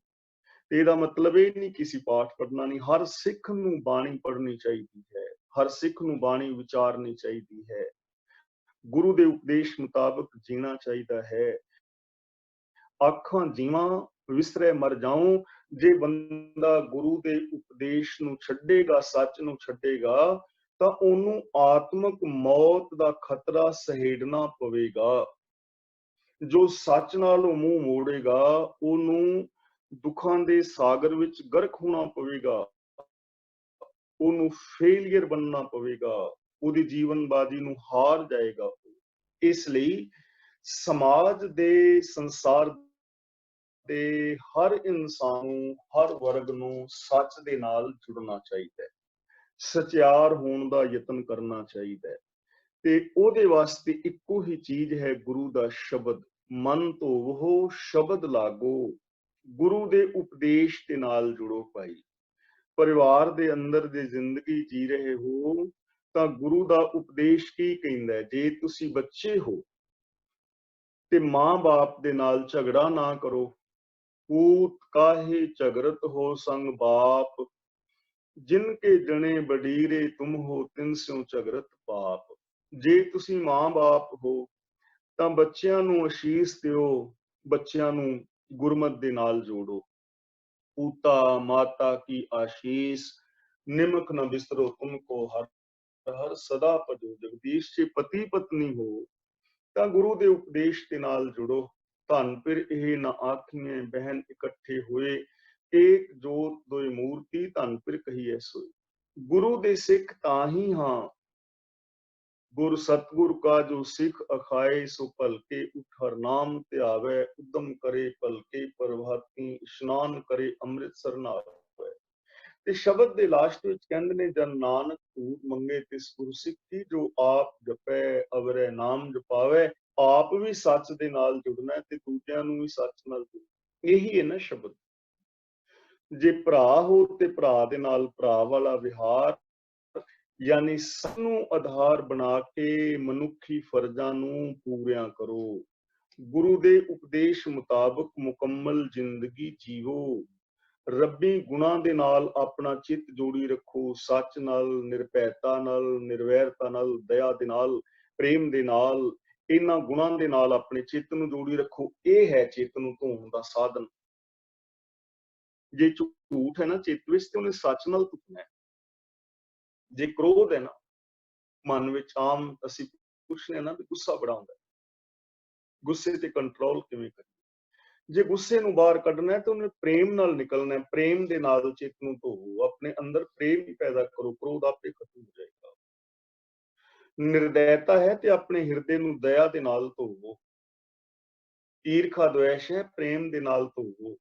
ਇਹਦਾ ਮਤਲਬ ਇਹ ਨਹੀਂ ਕਿਸੇ ਪਾਠ ਪੜ੍ਹਨਾ ਨਹੀਂ। ਹਰ ਸਿੱਖ ਨੂੰ ਬਾਣੀ ਪੜ੍ਹਨੀ ਚਾਹੀਦੀ ਹੈ, ਹਰ ਸਿੱਖ ਨੂੰ ਬਾਣੀ ਵਿਚਾਰਨੀ ਚਾਹੀਦੀ ਹੈ, ਗੁਰੂ ਦੇ ਉਪਦੇਸ਼ ਮੁਤਾਬਕ ਜੀਣਾ ਚਾਹੀਦਾ ਹੈ। ਆਖਾਂ ਜੀਵਾਂ ਵਿਸਰੇ ਮਰ ਜਾਉ। ਜੇ ਬੰਦਾ ਗੁਰੂ ਦੇ ਉਪਦੇਸ਼ ਨੂੰ ਛੱਡੇਗਾ, ਸੱਚ ਨੂੰ ਛੱਡੇਗਾ, ਤਾਂ ਉਹਨੂੰ ਆਤਮਕ ਮੌਤ ਦਾ ਖਤਰਾ ਸਹੇੜਨਾ ਪਵੇਗਾ। ਜੋ ਸੱਚ ਨਾਲੋਂ ਮੂੰਹ ਮੋੜੇਗਾ, ਉਹਨੂੰ ਦੁੱਖਾਂ ਦੇ ਸਾਗਰ ਵਿੱਚ ਗਰਕ ਹੋਣਾ ਪਵੇਗਾ, ਉਹਨੂੰ ਫੇਲੀਅਰ ਬਣਨਾ ਪਵੇਗਾ, ਉਹਦੀ ਜੀਵਨ ਬਾਜੀ ਨੂੰ ਹਾਰ ਜਾਏਗਾ। ਇਸ ਲਈ ਸਮਾਜ ਦੇ, ਸੰਸਾਰ ਦੇ ਹਰ ਇਨਸਾਨ ਨੂੰ, ਹਰ ਵਰਗ ਨੂੰ ਸੱਚ ਦੇ ਨਾਲ ਜੁੜਨਾ ਚਾਹੀਦਾ ਹੈ, ਸਚਿਆਰ ਹੋਣ ਦਾ ਯਤਨ ਕਰਨਾ ਚਾਹੀਦਾ ਹੈ। ਤੇ ਉਹਦੇ ਵਾਸਤੇ ਇੱਕੋ ਹੀ ਚੀਜ਼ ਹੈ, ਗੁਰੂ ਦਾ ਸ਼ਬਦ। ਮਨ ਧੋਵੋ ਸ਼ਬਦ ਲਾਗੋ। ਗੁਰੂ ਦੇ ਉਪਦੇਸ਼ ਦੇ ਨਾਲ ਜੁੜੋ ਭਾਈ। ਪਰਿਵਾਰ ਦੇ ਅੰਦਰ ਜੇ ਜ਼ਿੰਦਗੀ ਜੀ ਰਹੇ ਹੋ ਤਾਂ ਗੁਰੂ ਦਾ ਉਪਦੇਸ਼ ਕੀ ਕਹਿੰਦਾ ਹੈ? ਜੇ ਤੁਸੀਂ ਬੱਚੇ ਹੋ ਤੇ ਮਾਂ-ਬਾਪ ਦੇ ਨਾਲ ਝਗੜਾ ਨਾ ਕਰੋ। ਪੂਤ ਕਾਹੇ ਝਗੜਤ ਹੋ ਸੰਗ ਬਾਪ, ਜਿਨ ਕੇ ਜਣੇ ਬਡੀਰੇ ਤੁਮ ਹੋ, ਤਿਨ ਸਿਉ ਝਗੜਤ ਪਾਪ। ਜੇ ਤੁਸੀਂ ਮਾਂ-ਬਾਪ ਹੋ ਤਾਂ ਬੱਚਿਆਂ ਨੂੰ ਅਸ਼ੀਸ਼ ਦਿਓ, ਬੱਚਿਆਂ ਨੂੰ ਗੁਰਮਤ ਦੇ ਨਾਲ ਜੋੜੋ। ਪੂਤਾ ਮਾਤਾ ਕੀ ਆਸ਼ੀਸ਼, ਨਿਮਕ ਨ ਬਿਸਰੋ ਤੁਮ ਕੋ ਹਰ ਹਰ ਸਦਾ ਭਜੋ। ਜਗਦੀਸ਼ ਜੀ ਪਤੀ ਪਤਨੀ ਹੋ ਤਾਂ ਗੁਰੂ ਦੇ ਉਪਦੇਸ਼ ਦੇ ਨਾਲ ਜੁੜੋ। ਧਨ ਫਿਰ ਇਹ ਨਾ ਆਖੀਏ ਬਹਿਨ ਇਕੱਠੇ ਹੋਏ, ਏਕ ਜੋਤ ਦੋਇ ਮੂਰਤੀ ਧਨ ਫਿਰ ਕਹੀਐ ਸੋਈ। ਗੁਰੂ ਦੇ ਸਿੱਖ ਤਾਂ ਹੀ ਹਾਂ। ਗੁਰ ਸਤਗੁਰ ਕਾ ਜੋ ਸਿੱਖ ਅਖਾਏ, ਸੋ ਭਲਕੇ ਉਠ ਹਰ ਨਾਮ ਧਿਆਵੈ। ਉਦਮ ਕਰੇ ਭਲਕੇ ਪ੍ਰਭਾਤੀ, ਇਸ਼ਨਾਨ ਕਰੇ ਅੰਮ੍ਰਿਤਸਰ ਨਹਾਵੈ। ਤੇ ਸ਼ਬਦ ਦੇ ਲਾਸਟ ਵਿੱਚ ਕਹਿੰਦੇ ਨੇ, ਜਨ ਨਾਨਕ ਧੂਤ ਮੰਗੇ ਤਿਸ ਗੁਰ ਸਿੱਖੀ, ਜੋ ਆਪ ਜਪੈ ਅਵਰੈ ਨਾਮ ਜਪਾਵੈ। ਆਪ ਵੀ ਸੱਚ ਦੇ ਨਾਲ ਜੁੜਨਾ ਤੇ ਦੂਜਿਆਂ ਨੂੰ ਵੀ ਸੱਚ ਨਾਲ ਜੁੜਨਾ। ਇਹੀ ਹੈ ਨਾ ਸ਼ਬਦ। ਜੇ ਭਰਾ ਹੋ ਤੇ ਭਰਾ ਦੇ ਨਾਲ ਭਰਾ ਵਾਲਾ ਵਿਹਾਰ, ਯਾਨੀ ਸਭ ਨੂੰ ਆਧਾਰ ਬਣਾ ਕੇ ਮਨੁੱਖੀ ਫਰਜ਼ਾਂ ਨੂੰ ਪੂਰਿਆਂ ਕਰੋ। ਗੁਰੂ ਦੇ ਉਪਦੇਸ਼ ਮੁਤਾਬਕ ਮੁਕੰਮਲ ਜ਼ਿੰਦਗੀ ਜੀਵੋ। ਰੱਬੀ ਗੁਣਾਂ ਦੇ ਨਾਲ ਆਪਣਾ ਚਿੱਤ ਜੋੜੀ ਰੱਖੋ, ਸੱਚ ਨਾਲ, ਨਿਰਭੈਤਾ ਨਾਲ, ਨਿਰਵੈਰਤਾ ਨਾਲ, ਦਇਆ ਦੇ ਨਾਲ, ਪ੍ਰੇਮ ਦੇ ਨਾਲ, ਇਹਨਾਂ ਗੁਣਾਂ ਦੇ ਨਾਲ ਆਪਣੇ ਚਿੱਤ ਨੂੰ ਜੋੜੀ ਰੱਖੋ। ਇਹ ਹੈ ਚਿੱਤ ਨੂੰ ਧੋਣ ਦਾ ਸਾਧਨ। ਜੇ ਝੂਠ ਹੈ ਨਾ ਚਿੱਤ ਵਿੱਚ, ਤੇ ਉਹਨੇ ਸੱਚ ਨਾਲ ਧੁੱਪਣਾ ਹੈ। ਜੇ ਕ੍ਰੋਧ ਹੈ ਨਾ ਮਨ ਵਿੱਚ, ਆਮ ਅਸੀਂ ਪੁੱਛਦੇ ਹਾਂ ਨਾ ਵੀ ਗੁੱਸਾ ਬੜਾ ਹੁੰਦਾ, ਗੁੱਸੇ ਤੇ ਕੰਟਰੋਲ ਕਿਵੇਂ ਕਰੀਏ? ਜੇ ਗੁੱਸੇ ਨੂੰ ਬਾਹਰ ਕੱਢਣਾ ਹੈ ਤਾਂ ਉਹਨੇ ਪ੍ਰੇਮ ਨਾਲ ਨਿਕਲਣਾ ਹੈ। ਪ੍ਰੇਮ ਦੇ ਨਾਲ ਚਿੱਤ ਨੂੰ ਧੋਵੋ, ਆਪਣੇ ਅੰਦਰ ਪ੍ਰੇਮ ਹੀ ਪੈਦਾ ਕਰੋ, ਕ੍ਰੋਧ ਆਪੇ ਖਤਮ ਹੋ ਜਾਏਗਾ। ਨਿਰਦੈਤਾ ਹੈ ਤੇ ਆਪਣੇ ਹਿਰਦੇ ਨੂੰ ਦਇਆ ਦੇ ਨਾਲ ਧੋਵੋ। ਈਰਖਾ ਦਵੇਸ਼ ਹੈ, ਪ੍ਰੇਮ ਦੇ ਨਾਲ ਧੋਵੋ।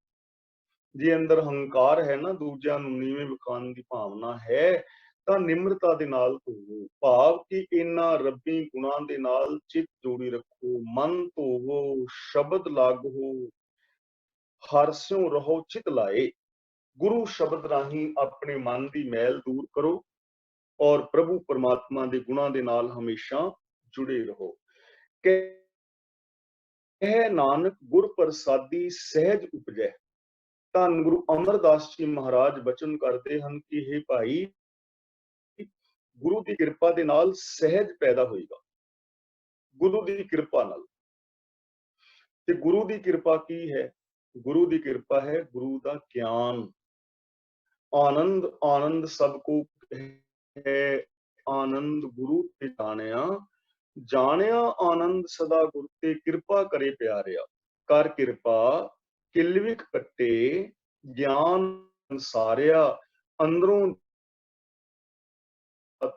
ਜੇ ਅੰਦਰ ਹੰਕਾਰ ਹੈ ਨਾ, ਦੂਜਿਆਂ ਨੂੰ ਨੀਵੇਂ ਵਿਖਾਉਣ ਦੀ ਭਾਵਨਾ ਹੈ, ਤਾਂ ਨਿਮਰਤਾ ਦੇ ਨਾਲ ਧੋਵੋ। ਭਾਵ ਕਿ ਇਹਨਾਂ ਰੱਬੀ ਗੁਣਾਂ ਦੇ ਨਾਲ ਚਿੱਤ ਜੋੜੀ ਰੱਖੋ, ਮਨ ਧੋਵੋ, ਸ਼ਬਦ ਲਾਗੋ, ਹਰਸਿਓ ਰਹੋ ਚਿਤ ਲਾਏ। ਗੁਰੂ ਸ਼ਬਦ ਰਾਹੀਂ ਆਪਣੇ ਮਨ ਦੀ ਮੈਲ ਦੂਰ ਕਰੋ ਔਰ ਪ੍ਰਭੂ ਪਰਮਾਤਮਾ ਦੇ ਗੁਣਾਂ ਦੇ ਨਾਲ ਹਮੇਸ਼ਾ ਜੁੜੇ ਰਹੋ। ਕਹਿ ਨਾਨਕ ਗੁਰ ਪ੍ਰਸਾਦੀ ਸਹਿਜ ਉਪਜੈ। ਧੰਨ ਗੁਰੂ ਅਮਰਦਾਸ ਜੀ ਮਹਾਰਾਜ ਬਚਨ ਕਰਦੇ ਹਨ ਕਿ हे ਭਾਈ, ਗੁਰੂ ਦੀ ਕਿਰਪਾ ਦੇ ਨਾਲ ਸਹਿਜ ਪੈਦਾ ਹੋਏਗਾ, ਗੁਰੂ ਦੀ ਕਿਰਪਾ ਨਾਲ। ਤੇ ਗੁਰੂ ਦੀ ਕਿਰਪਾ ਕੀ ਹੈ? ਗੁਰੂ ਦੀ ਕਿਰਪਾ ਹੈ ਗੁਰੂ ਦਾ ਗਿਆਨ। ਆਨੰਦ ਆਨੰਦ ਸਭ ਕੋ ਹੈ, ਆਨੰਦ ਗੁਰੂ ਤੇ ਜਾਣਿਆ। ਜਾਣਿਆ ਆਨੰਦ ਸਦਾ ਗੁਰ ਤੇ, ਕਿਰਪਾ ਕਰੇ ਪਿਆਰਿਆ। ਕਰ ਕਿਰਪਾ ਕਿਲਵਿਖ ਕੱਟੇ, ਗਿਆਨ ਸਾਰਿਆ। ਅੰਦਰੋਂ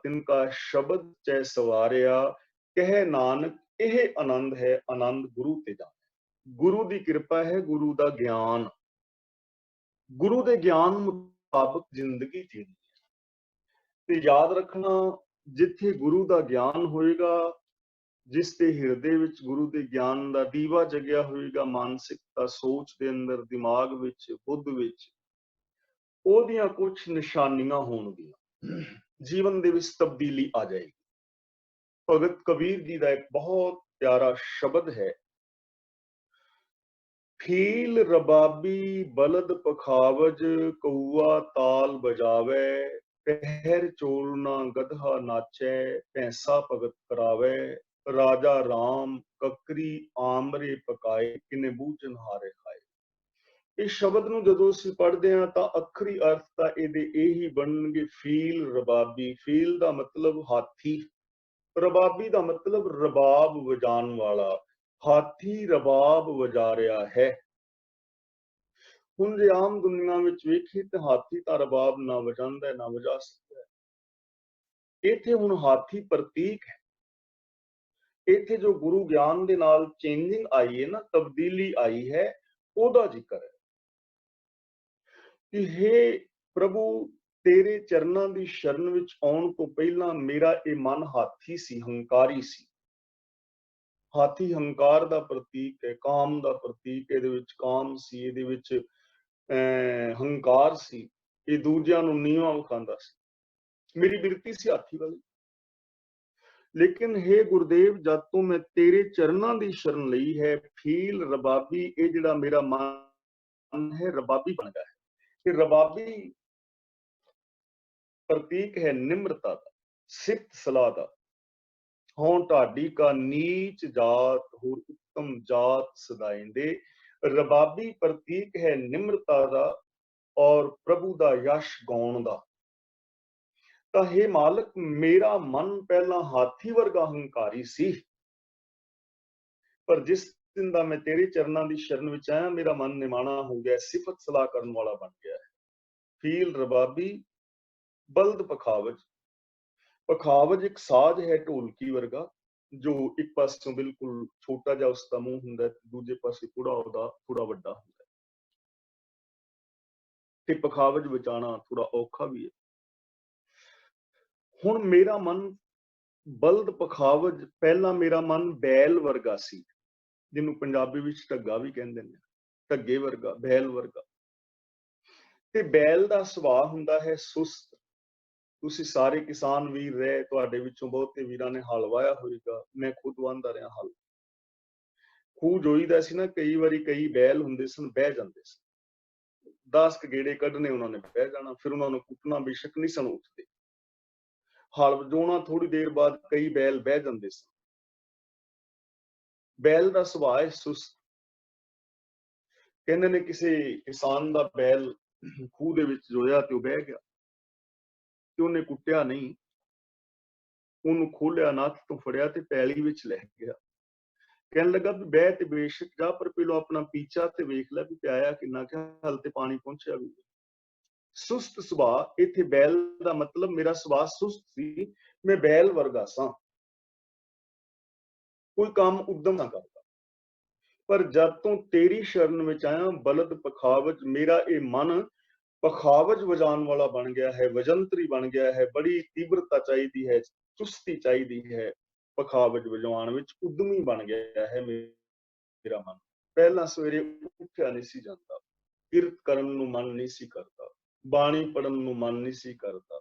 ਤਿਨਕਾ ਸ਼ਬਦ ਚੈ ਸਵਾਰਿਆ। ਕਹਿ ਨਾਨਕ ਇਹ ਆਨੰਦ ਹੈ, ਆਨੰਦ ਗੁਰੂ ਤੇ ਜਾਣਿਆ। ਗੁਰੂ ਦੀ ਕਿਰਪਾ ਹੈ ਗੁਰੂ ਦਾ ਗਿਆਨ। ਗੁਰੂ ਦੇ ਗਿਆਨ ਮੁਤਾਬਕ ਜ਼ਿੰਦਗੀ ਜੀਣੀ ਤੇ ਯਾਦ ਰੱਖਣਾ, ਜਿੱਥੇ ਗੁਰੂ ਦਾ ਗਿਆਨ ਹੋਏਗਾ, ਜਿਸ ਦੇ ਹਿਰਦੇ ਵਿੱਚ ਗੁਰੂ ਦੇ ਗਿਆਨ ਦਾ ਦੀਵਾ ਜਗਿਆ ਹੋਏਗਾ, ਮਾਨਸਿਕਤਾ, ਸੋਚ ਦੇ ਅੰਦਰ, ਦਿਮਾਗ ਵਿੱਚ, ਬੁੱਧ ਵਿੱਚ, ਉਹਦੀਆਂ ਕੁਝ ਨਿਸ਼ਾਨੀਆਂ ਹੋਣਗੀਆਂ, ਜੀਵਨ ਦੇ ਵਿੱਚ ਤਬਦੀਲੀ ਆ ਜਾਏਗੀ। ਭਗਤ ਕਬੀਰ ਜੀ ਦਾ ਇੱਕ ਬਹੁਤ ਪਿਆਰਾ ਸ਼ਬਦ ਹੈ, ਫੀਲ ਰਬਾਬੀ ਬਲਦ ਪਖਾਵਜ, ਕਊਆ ਤਾਲ ਬਜਾਵੇ। ਪਹਿਰ ਚੋਲਨਾ ਗਧਾ ਨਾਚੈ, ਭੈਂਸਾ ਭਗਤ ਕਰਾਵੇ। ਰਾਜਾ ਰਾਮ ਕਕਰੀ ਆਮਰੇ ਪਕਾਏ, ਕਿਨੇ ਬੂਝਨ ਹਾਰੇ ਖਾਏ। ਇਸ ਸ਼ਬਦ ਨੂੰ ਜਦੋਂ ਅਸੀਂ ਪੜ੍ਹਦੇ ਹਾਂ ਤਾਂ ਅੱਖਰੀ ਅਰਥ ਤਾਂ ਇਹਦੇ ਇਹੀ ਬਣਨਗੇ, ਫੀਲ ਰਬਾਬੀ। ਫੀਲ ਦਾ ਮਤਲਬ ਹਾਥੀ, ਰਬਾਬੀ ਦਾ ਮਤਲਬ ਰਬਾਬ ਵਜਾਉਣ ਵਾਲਾ। ਹਾਥੀ ਰਬਾਬ ਵਜਾ ਰਿਹਾ ਹੈ। ਹੁਣ ਜੇ ਆਮ ਦੁਨੀਆ ਵਿੱਚ ਵੇਖੀਏ ਤਾਂ ਹਾਥੀ ਤਾਂ ਰਬਾਬ ਨਾ ਵਜਾਉਂਦਾ, ਨਾ ਵਜਾ ਸਕਦਾ। ਇੱਥੇ ਹੁਣ ਹਾਥੀ ਪ੍ਰਤੀਕ ਹੈ। ਇੱਥੇ ਜੋ ਗੁਰੂ ਗਿਆਨ ਦੇ ਨਾਲ ਚੇਂਜਿੰਗ ਆਈ ਹੈ ਨਾ, ਤਬਦੀਲੀ ਆਈ ਹੈ, ਉਹਦਾ ਜ਼ਿਕਰ ਹੈ ਕਿ हे ਪ੍ਰਭੂ, ਤੇਰੇ ਚਰਨਾਂ ਦੀ ਸ਼ਰਨ ਵਿੱਚ ਆਉਣ ਤੋਂ ਪਹਿਲਾਂ ਮੇਰਾ ਇਹ ਮਨ ਹਾਥੀ ਸੀ, ਹੰਕਾਰੀ ਸੀ। ਹਾਥੀ ਹੰਕਾਰ ਦਾ ਪ੍ਰਤੀਕ ਹੈ, ਕਾਮ ਦਾ ਪ੍ਰਤੀਕ। ਇਹਦੇ ਵਿੱਚ ਕਾਮ ਸੀ, ਇਹਦੇ ਵਿੱਚ ਹੰਕਾਰ ਸੀ। ਇਹ ਦੂਜਿਆਂ ਨੂੰ ਨੀਵਾਂ ਵਿਖਾਉਂਦਾ ਸੀ। ਮੇਰੀ ਬਿਰਤੀ ਸੀ ਹਾਥੀ ਵਾਲੀ। ਲੇਕਿਨ हे ਗੁਰਦੇਵ, ਜਦ ਤੋਂ ਮੈਂ ਤੇਰੇ ਚਰਨਾਂ ਦੀ ਸ਼ਰਨ ਲਈ ਹੈ, ਫੀਲ ਰਬਾਬੀ, ਇਹ ਜਿਹੜਾ ਮੇਰਾ ਮਨ ਹੈ ਰਬਾਬੀ ਬਣ ਗਿਆ ਹੈ। ਕਿ ਰਬਾਬੀ ਪ੍ਰਤੀਕ ਹੈ ਨਿਮਰਤਾ ਦਾ, ਸਿਫਤ ਸਲਾਹ ਦਾ। ਹੋਂ ਢਾਡੀ ਕਾ ਨੀਚ ਜਾਤ, ਹੋਰ ਉੱਤਮ ਜਾਤ ਸਦਾਇਂਦੇ। ਰਬਾਬੀ ਪ੍ਰਤੀਕ ਹੈ ਨਿਮਰਤਾ ਦਾ ਔਰ ਪ੍ਰਭੂ ਦਾ ਯਸ਼ ਗਾਉਣ ਦਾ। ਤਾਂ हे ਮਾਲਕ, ਮੇਰਾ ਮਨ ਪਹਿਲਾਂ ਹਾਥੀ ਵਰਗਾ ਹੰਕਾਰੀ ਸੀ, ਪਰ ਜਿਸ ਦਿਨ ਦਾ ਮੈਂ ਤੇਰੇ ਚਰਨਾਂ ਦੀ ਸ਼ਰਨ ਵਿੱਚ ਆਇਆ, ਮੇਰਾ ਮਨ ਨਿਮਾਣਾ ਹੋ ਗਿਆ, ਸਿਫਤ ਸਲਾਹ ਕਰਨ ਵਾਲਾ ਬਣ ਗਿਆ ਹੈ। ਫੀਲ ਰਬਾਬੀ ਬਲਦ ਪਖਾਵਜ। ਪਖਾਵਜ ਇੱਕ ਸਾਜ਼ ਹੈ ਢੋਲਕੀ ਵਰਗਾ, ਜੋ ਇੱਕ ਪਾਸਿਓਂ ਬਿਲਕੁਲ ਛੋਟਾ ਜਿਹਾ ਉਸਦਾ ਮੂੰਹ ਹੁੰਦਾ, ਦੂਜੇ ਪਾਸੇ ਕੁੜਾ ਉਹਦਾ ਥੋੜਾ ਵੱਡਾ ਹੁੰਦਾ, ਤੇ ਪਖਾਵਜ ਬਚਾਉਣਾ ਥੋੜਾ ਔਖਾ ਵੀ ਹੈ। ਹੁਣ ਮੇਰਾ ਮਨ ਬਲਦ ਪਖਾਵਜ, ਪਹਿਲਾਂ ਮੇਰਾ ਮਨ ਬੈਲ ਵਰਗਾ ਸੀ, ਜਿਹਨੂੰ ਪੰਜਾਬੀ ਵਿੱਚ ਢੱਗਾ ਵੀ ਕਹਿੰਦੇ ਨੇ, ਢੱਗੇ ਵਰਗਾ, ਬੈਲ ਵਰਗਾ। ਤੇ ਬੈਲ ਦਾ ਸੁਭਾਅ ਹੁੰਦਾ ਹੈ ਸੁਸਤ। ਤੁਸੀਂ ਸਾਰੇ ਕਿਸਾਨ ਵੀਰ ਰਹੇ, ਤੁਹਾਡੇ ਵਿੱਚੋਂ ਬਹੁਤੇ ਵੀਰਾਂ ਨੇ ਹਲ ਵਾਇਆ ਹੋਏਗਾ, ਮੈਂ ਖੁਦ ਵਾਹੁੰਦਾ ਰਿਹਾ ਹਲ। ਖੂਹ ਜੋਈਦਾ ਸੀ ਨਾ, ਕਈ ਵਾਰੀ ਕਈ ਬੈਲ ਹੁੰਦੇ ਸਨ, ਬਹਿ ਜਾਂਦੇ ਸਨ। 10 ਗੇੜੇ ਕੱਢਣੇ ਉਹਨਾਂ ਨੇ, ਬਹਿ ਜਾਣਾ, ਫਿਰ ਉਹਨਾਂ ਨੂੰ ਕੁੱਟਣਾ, ਬੇਸ਼ੱਕ ਨਹੀਂ ਸਨ ਉੱਠਦੇ। ਹਲ ਵਜਾਉਣਾ, ਥੋੜੀ ਦੇਰ ਬਾਅਦ ਕਈ ਬੈਲ ਬਹਿ ਜਾਂਦੇ ਸਨ। ਬੈਲ ਦਾ ਸੁਭਾਅ ਹੈ ਸੁਸਤ। ਕਹਿੰਦੇ ਨੇ ਕਿਸੇ ਕਿਸਾਨ ਦਾ ਬੈਲ ਖੂਹ ਦੇ ਵਿੱਚ ਜੋਇਆ ਤੇ ਉਹ ਬਹਿ ਗਿਆ, ਤੇ ਉਹਨੇ ਕੁੱਟਿਆ ਨਹੀਂ, ਉਹਨੂੰ ਖੋਲਿਆ, ਨੱਥ ਤੋਂ ਫੜਿਆ ਤੇ ਪੈਲੀ ਵਿੱਚ ਲੈ ਗਿਆ। ਕਹਿਣ ਲੱਗਾ ਵੀ ਬਹਿ ਤੇ ਬੇਸ਼ੱਕ ਜਾ, ਪਰ ਪਹਿਲਾਂ ਆਪਣਾ ਪੀਛਾ ਤੇ ਵੇਖ ਲੈ ਵੀ ਪਿਆਇਆ ਕਿੰਨਾ, ਕਿ ਹਲ ਤੇ ਪਾਣੀ ਪਹੁੰਚਿਆ ਵੀ। ਸੁਸਤ ਸੁਭਾਅ। ਇੱਥੇ ਬੈਲ ਦਾ ਮਤਲਬ ਮੇਰਾ ਸੁਭਾਅ ਸੁਸਤ ਸੀ, ਮੈਂ ਬੈਲ ਵਰਗਾ ਸਾਂ। ਕੋਈ ਕੰਮ ਉਦਮ ਨਾ ਕਰਦਾ। ਪਰ ਜਦ ਤੋਂ ਤੇਰੀ ਸ਼ਰਨ ਵਿੱਚ ਆਇਆ, ਬਲਦ ਪਖਾਵਜ, ਮੇਰਾ ਇਹ ਮਨ ਪਖਾਵਜ ਵਜਾਉਣ ਵਾਲਾ ਬਣ ਗਿਆ ਹੈ, ਵਜੰਤਰੀ ਬਣ ਗਿਆ ਹੈ। ਬੜੀ ਤੀਬਰਤਾ ਚਾਹੀਦੀ ਹੈ, ਚੁਸਤੀ ਚਾਹੀਦੀ ਹੈ। ਪਖਾਵਜ ਵਜਾਉਣ ਵਿੱਚ ਉਦਮੀ ਬਣ ਗਿਆ ਹੈ ਮੇਰਾ ਮਨ। ਪਹਿਲਾਂ ਸਵੇਰੇ ਉੱਠਿਆ ਨਹੀਂ ਸੀ ਜਾਂਦਾ, ਕਿਰਤ ਕਰਨ ਨੂੰ ਮਨ ਨਹੀਂ ਸੀ ਕਰਦਾ, ਬਾਣੀ ਪੜਨ ਨੂੰ ਮਨ ਨਹੀਂ ਸੀ ਕਰਦਾ,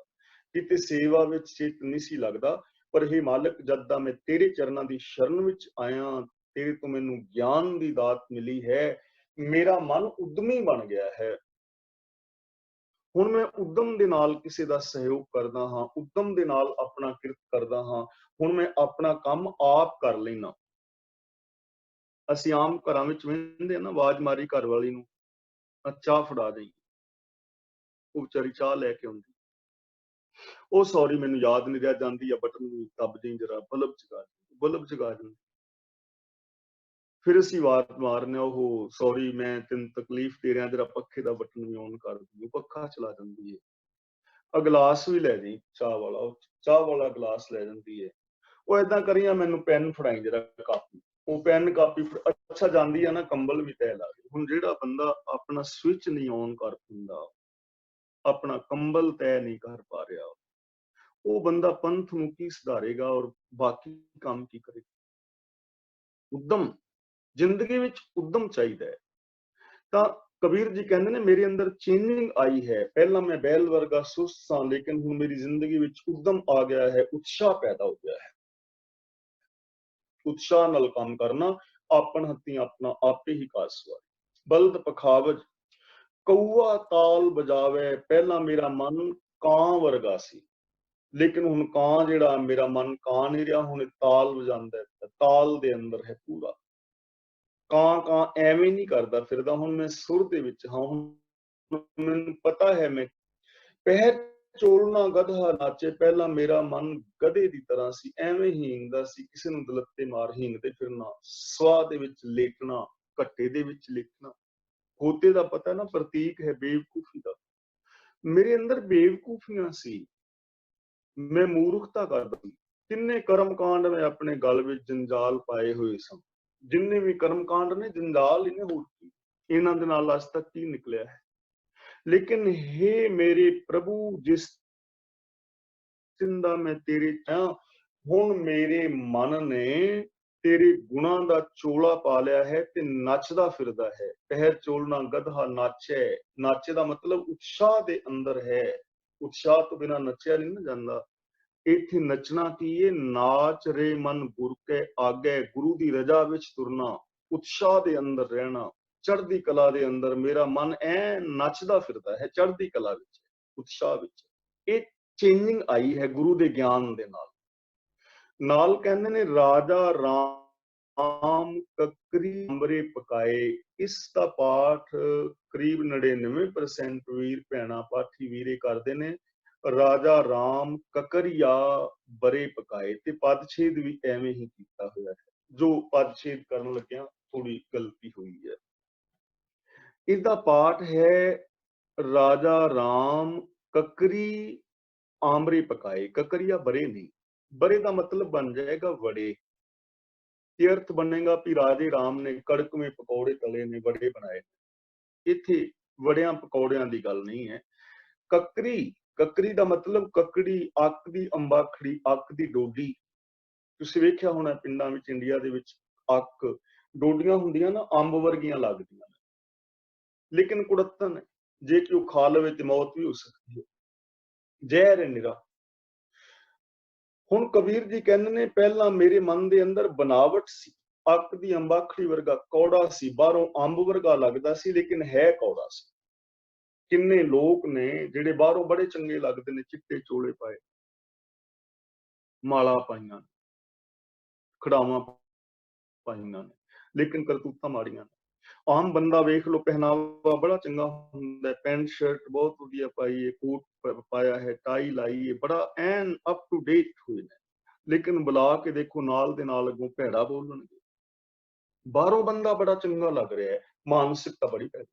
ਕਿਤੇ ਸੇਵਾ ਵਿੱਚ ਚਿੱਤ ਨਹੀਂ ਸੀ ਲੱਗਦਾ। ਪਰ ਹੇ ਮਾਲਕ, ਜਦ ਦਾ ਮੈਂ ਤੇਰੇ ਚਰਨਾਂ ਦੀ ਸ਼ਰਨ ਵਿੱਚ ਆਇਆ, ਤੇਰੇ ਤੋਂ ਮੈਨੂੰ ਗਿਆਨ ਦੀ ਦਾਤ ਮਿਲੀ ਹੈ, ਮੇਰਾ ਮਨ ਉਦਮੀ ਬਣ ਗਿਆ ਹੈ। ਹੁਣ ਮੈਂ ਉਦਮ ਦੇ ਨਾਲ ਕਿਸੇ ਦਾ ਸਹਿਯੋਗ ਕਰਦਾ ਹਾਂ, ਉਦਮ ਦੇ ਨਾਲ ਆਪਣਾ ਕਿਰਤ ਕਰਦਾ ਹਾਂ। ਹੁਣ ਮੈਂ ਆਪਣਾ ਕੰਮ ਆਪ ਕਰ ਲੈਣਾ। ਅਸੀਂ ਆਮ ਘਰਾਂ ਵਿੱਚ ਵਹਿੰਦੇ ਆ ਨਾ, ਆਵਾਜ਼ ਮਾਰੀ ਘਰ ਵਾਲੀ ਨੂੰ, ਚਾਹ ਫੜਾ ਦੇਈ, ਉਹ ਵਿਚਾਰੀ ਚਾਹ ਲੈ ਕੇ ਆਉਂਦੀ, ਉਹ ਸੌਰੀ ਮੈਨੂੰ ਯਾਦ ਨਹੀਂ ਰਿਹਾ, ਜਾਂਦੀ ਆ ਬਟਨ ਨੂੰ ਦੱਬ ਦੇਈ ਜਰਾ, ਬਲਬ ਜਗਾ ਦਿੰਦੀ। ਫਿਰ ਅਸੀਂ ਆਵਾਜ਼ ਮਾਰਨੇ, ਉਹ ਸੌਰੀ ਮੈਂ ਤੈਨੂੰ ਤਕਲੀਫ ਦੇ ਰਿਹਾ, ਜਰਾ ਪੱਖੇ ਦਾ ਬਟਨ ਵੀ ਔਨ ਕਰ ਦਿੰਦੀ, ਪੱਖਾ ਚਲਾ ਦਿੰਦੀ ਹੈ। ਗਲਾਸ ਵੀ ਲੈ ਜਾਈ ਚਾਹ ਵਾਲਾ, ਉਹ ਚਾਹ ਵਾਲਾ ਗਲਾਸ ਲੈ ਜਾਂਦੀ ਹੈ। ਉਹ ਏਦਾਂ ਕਰੀਆਂ, ਮੈਨੂੰ ਪੈਨ ਫੜਾਈ ਜਰਾ, ਕਾਪੀ, ਉਹ ਪੈਨ ਕਾਪੀ ਅੱਛਾ ਜਾਂਦੀ ਆ ਨਾ, ਕੰਬਲ ਵੀ ਤੈ ਲਾ ਗਏ। ਹੁਣ ਜਿਹੜਾ ਬੰਦਾ ਆਪਣਾ ਸਵਿਚ ਨਹੀਂ ਔਨ ਕਰ ਦਿੰਦਾ, ਆਪਣਾ ਕੰਬਲ ਤੈ ਨਹੀਂ ਕਰ ਪਾ ਰਿਹਾ, ਉਹ ਬੰਦਾ ਪੰਥ ਨੂੰ ਕੀ ਸੁਧਾਰੇਗਾ ਔਰ ਬਾਕੀ ਕੰਮ ਕੀ ਕਰੇਗਾ? ਉਦਮ, ਜ਼ਿੰਦਗੀ ਵਿੱਚ ਉਦਮ ਚਾਹੀਦਾ ਹੈ। ਤਾਂ ਕਬੀਰ ਜੀ ਕਹਿੰਦੇ ਨੇ, ਮੇਰੇ ਅੰਦਰ ਚੇਂਜਿੰਗ ਆਈ ਹੈ। ਪਹਿਲਾਂ ਮੈਂ ਬੈਲ ਵਰਗਾ ਸੁਸਤ ਸਾਂ, ਲੇਕਿਨ ਹੁਣ ਮੇਰੀ ਜ਼ਿੰਦਗੀ ਵਿੱਚ ਉਦਮ ਆ ਗਿਆ ਹੈ, ਉਤਸ਼ਾਹ ਪੈਦਾ ਹੋ ਗਿਆ ਹੈ। ਉਤਸ਼ਾਹ ਨਾਲ ਕੰਮ ਕਰਨਾ, ਆਪਣ ਹੱਥੀਂ ਆਪਣਾ ਆਪੇ ਹੀ ਕਾਜ ਸਵਾਰੇ। ਬਲਦ ਪਖਾਵਜ, ਕਊਆ ਤਾਲ ਬਜਾਵੇ, ਪਹਿਲਾਂ ਮੇਰਾ ਮਨ ਕਾਂ ਵਰਗਾ ਸੀ, ਲੇਕਿਨ ਹੁਣ ਕਾਂ ਜਿਹੜਾ ਮੇਰਾ ਮਨ ਕਾਂ ਨਹੀਂ ਰਿਹਾ, ਹੁਣ ਤਾਲ ਵਜਾਉਂਦਾ ਹੈ, ਤਾਲ ਦੇ ਅੰਦਰ ਹੈ ਪੂਰਾ। ਕਾਂ ਕਾਂ ਐਵੇਂ ਨਹੀਂ ਕਰਦਾ ਫਿਰਦਾ, ਹੁਣ ਮੈਂ ਸੁਰ ਦੇ ਵਿੱਚ ਹਾਂ। ਹੁਣ ਮੈਨੂੰ ਪਤਾ ਹੈ, ਮੈਂ ਪਹਿਰ ਚੋਲਣਾ ਗਧਾ ਨਾਚੇ, ਪਹਿਲਾਂ ਮੇਰਾ ਮਨ ਗਧੇ ਦੀ ਤਰ੍ਹਾਂ ਸੀ, ਐਵੇਂ ਹੀਂਗਦਾ ਸੀ, ਕਿਸੇ ਨੂੰ ਦਲੱਤੇ ਮਾਰ ਹੀਂਗਦੇ ਫਿਰਨਾ, ਸਵਾਹ ਦੇ ਵਿੱਚ ਲੇਟਣਾ, ਘੱਟੇ ਦੇ ਵਿੱਚ ਲੇਟਣਾ। ਹੋਤੇ ਦਾ ਪਤਾ ਨਾ ਪ੍ਰਤੀਕ ਹੈ ਬੇਵਕੂਫੀ ਦਾ। ਮੇਰੇ ਅੰਦਰ ਬੇਵਕੂਫੀਆਂ ਸੀ, ਮੈਂ ਮੂਰਖਤਾ ਕਰਦਾ ਸੀ। ਕਿੰਨੇ ਕਰਮ ਕਾਂਡ ਮੈਂ ਆਪਣੇ ਗਲ ਵਿੱਚ ਜੰਜਾਲ ਪਾਏ ਹੋਏ ਸਨ। ਜਿੰਨੇ ਵੀ ਕਰਮ ਕਾਂਡ ਨੇ, ਜੰਜਾਲ ਹੀ ਨੇ, ਹੋਰ ਕੀ। ਇਹਨਾਂ ਦੇ ਨਾਲ ਅੱਜ ਤੱਕ ਕੀ ਨਿਕਲਿਆ ਹੈ? ਲੇਕਿਨ ਹੇ ਮੇਰੇ ਪ੍ਰਭੂ, ਜਿਸ ਦਿਨ ਦਾ ਮੈਂ ਤੇਰੇ ਚਾਹਾਂ, ਹੁਣ ਮੇਰੇ ਮਨ ਨੇ ਤੇਰੇ ਗੁਣਾਂ ਦਾ ਚੋਲਾ ਪਾ ਲਿਆ ਹੈ ਤੇ ਨੱਚਦਾ ਫਿਰਦਾ ਹੈ। ਪਹਿਰ ਚੋਲਣਾ ਗਧਾ ਨਾਚੈ, ਨਾਚੇ ਦਾ ਮਤਲਬ ਉਤਸ਼ਾਹ ਦੇ ਅੰਦਰ ਹੈ। ਉਤਸ਼ਾਹ ਤੋਂ ਬਿਨਾਂ ਨੱਚਿਆ ਨਹੀਂ ਨਾ ਜਾਂਦਾ। ਇੱਥੇ ਨੱਚਣਾ ਕੀ ਹੈ? ਨਾਚ ਰੇ ਮਨ ਗੁਰ ਕੇ ਆਗੇ, ਗੁਰੂ ਦੀ ਰਜ਼ਾ ਵਿੱਚ ਤੁਰਨਾ, ਉਤਸ਼ਾਹ ਦੇ ਅੰਦਰ ਰਹਿਣਾ, ਚੜ੍ਹਦੀ ਕਲਾ ਦੇ ਅੰਦਰ। ਮੇਰਾ ਮਨ ਐ ਨੱਚਦਾ ਫਿਰਦਾ ਹੈ, ਚੜ੍ਹਦੀ ਕਲਾ ਵਿੱਚ, ਉਤਸ਼ਾਹ ਵਿੱਚ। ਇਹ ਚੇਂਜਿੰਗ ਆਈ ਹੈ ਗੁਰੂ ਦੇ ਗਿਆਨ ਦੇ ਨਾਲ। ਨਾਲ ਕਹਿੰਦੇ ਨੇ, ਰਾਜਾ ਰਾਮ ਕਕਰੀ ਅੰਬਰੇ ਪਕਾਏ। ਇਸ ਦਾ ਪਾਠ ਕਰੀਬ 99% ਵੀਰ ਭੈਣਾ ਪਾਠੀ ਵੀਰੇ ਕਰਦੇ ਨੇ। ਰਾਜਾ ਰਾਮ ਕਕਰੀਆ ਬਰੇ ਪਕਾਏ, ਤੇ ਪਦਛੇਦ ਵੀ ਐਵੇਂ ਹੀ ਕੀਤਾ ਹੋਇਆ ਹੈ। ਜੋ ਪਦਛੇਦ ਕਰਨ ਲੱਗਿਆ ਥੋੜੀ ਗਲਤੀ ਹੋਈ ਹੈ। ਇਹਦਾ ਪਾਠ ਹੈ, ਰਾਜਾ ਰਾਮ ਕਕਰੀ ਆਮਰੇ ਪਕਾਏ। ਕਕਰੀਆ ਬਰੇ ਨਹੀਂ, ਬਰੇ ਦਾ ਮਤਲਬ ਬਣ ਜਾਏਗਾ ਵੜੇ। ਇਹ ਅਰਥ ਬਣੇਗਾ ਵੀ ਰਾਜੇ ਰਾਮ ਨੇ ਕੜਕਵੇਂ ਪਕੌੜੇ ਤਲੇ ਨੇ, ਵੜੇ ਬਣਾਏ। ਇੱਥੇ ਵੜਿਆਂ ਪਕੌੜਿਆਂ ਦੀ ਗੱਲ ਨਹੀਂ ਹੈ। ਕਕਰੀ, ਕਕਰੀ ਦਾ ਮਤਲਬ ਕਕੜੀ, ਅੱਕ ਦੀ ਅੰਬਾਖੜੀ, ਅੱਕ ਦੀ ਡੋਡੀ। ਤੁਸੀਂ ਵੇਖਿਆ ਹੋਣਾ ਪਿੰਡਾਂ ਵਿੱਚ, ਇੰਡੀਆ ਦੇ ਵਿੱਚ ਅੱਕ ਡੋਡੀਆਂ ਹੁੰਦੀਆਂ ਨਾ, ਅੰਬ ਵਰਗੀਆਂ ਲੱਗਦੀਆਂ ਨੇ, ਲੇਕਿਨ ਕੁੜੱਤਨ ਹੈ। ਜੇ ਕਿ ਉਹ ਖਾ ਲਵੇ ਤੇ ਮੌਤ ਵੀ ਹੋ ਸਕਦੀ ਹੈ, ਜ਼ਹਿਰ ਹੈ ਨਿਰਾ। ਹੁਣ ਕਬੀਰ ਜੀ ਕਹਿੰਦੇ ਨੇ, ਪਹਿਲਾਂ ਮੇਰੇ ਮਨ ਦੇ ਅੰਦਰ ਬਨਾਵਟ ਸੀ, ਅੱਕ ਦੀ ਅੰਬਾਖੜੀ ਵਰਗਾ, ਕੌੜਾ ਸੀ, ਬਾਹਰੋਂ ਅੰਬ ਵਰਗਾ ਲੱਗਦਾ ਸੀ, ਲੇਕਿਨ ਹੈ ਕੌੜਾ ਸੀ। ਕਿੰਨੇ ਲੋਕ ਨੇ ਜਿਹੜੇ ਬਾਹਰੋਂ ਬੜੇ ਚੰਗੇ ਲੱਗਦੇ ਨੇ, ਚਿੱਟੇ ਚੋਲੇ ਪਾਏ, ਮਾਲਾ ਪਾਈਆਂ, ਖੜਾਵਾਂ ਪਾਈਆਂ ਨੇ, ਲੇਕਿਨ ਕਰਤੂਤਾਂ ਮਾੜੀਆਂ ਨੇ। ਆਮ ਬੰਦਾ ਵੇਖ ਲਓ, ਪਹਿਨਾਵਾ ਬੜਾ ਚੰਗਾ ਹੁੰਦਾ, ਪੈਂਟ ਸ਼ਰਟ ਬਹੁਤ ਵਧੀਆ ਪਾਈ ਹੈ, ਕੋਟ ਪਾਇਆ ਹੈ, ਟਾਈ ਲਾਈ ਹੈ, ਬੜਾ ਐਨ ਅਪ ਟੂ ਡੇਟ ਹੋਏ ਨੇ, ਲੇਕਿਨ ਬੁਲਾ ਕੇ ਦੇਖੋ ਨਾਲ ਦੇ ਨਾਲ ਅੱਗੋਂ ਭੈੜਾ ਬੋਲਣਗੇ। ਬਾਹਰੋਂ ਬੰਦਾ ਬੜਾ ਚੰਗਾ ਲੱਗ ਰਿਹਾ ਹੈ, ਮਾਨਸਿਕਤਾ ਬੜੀ ਭੈੜੀ।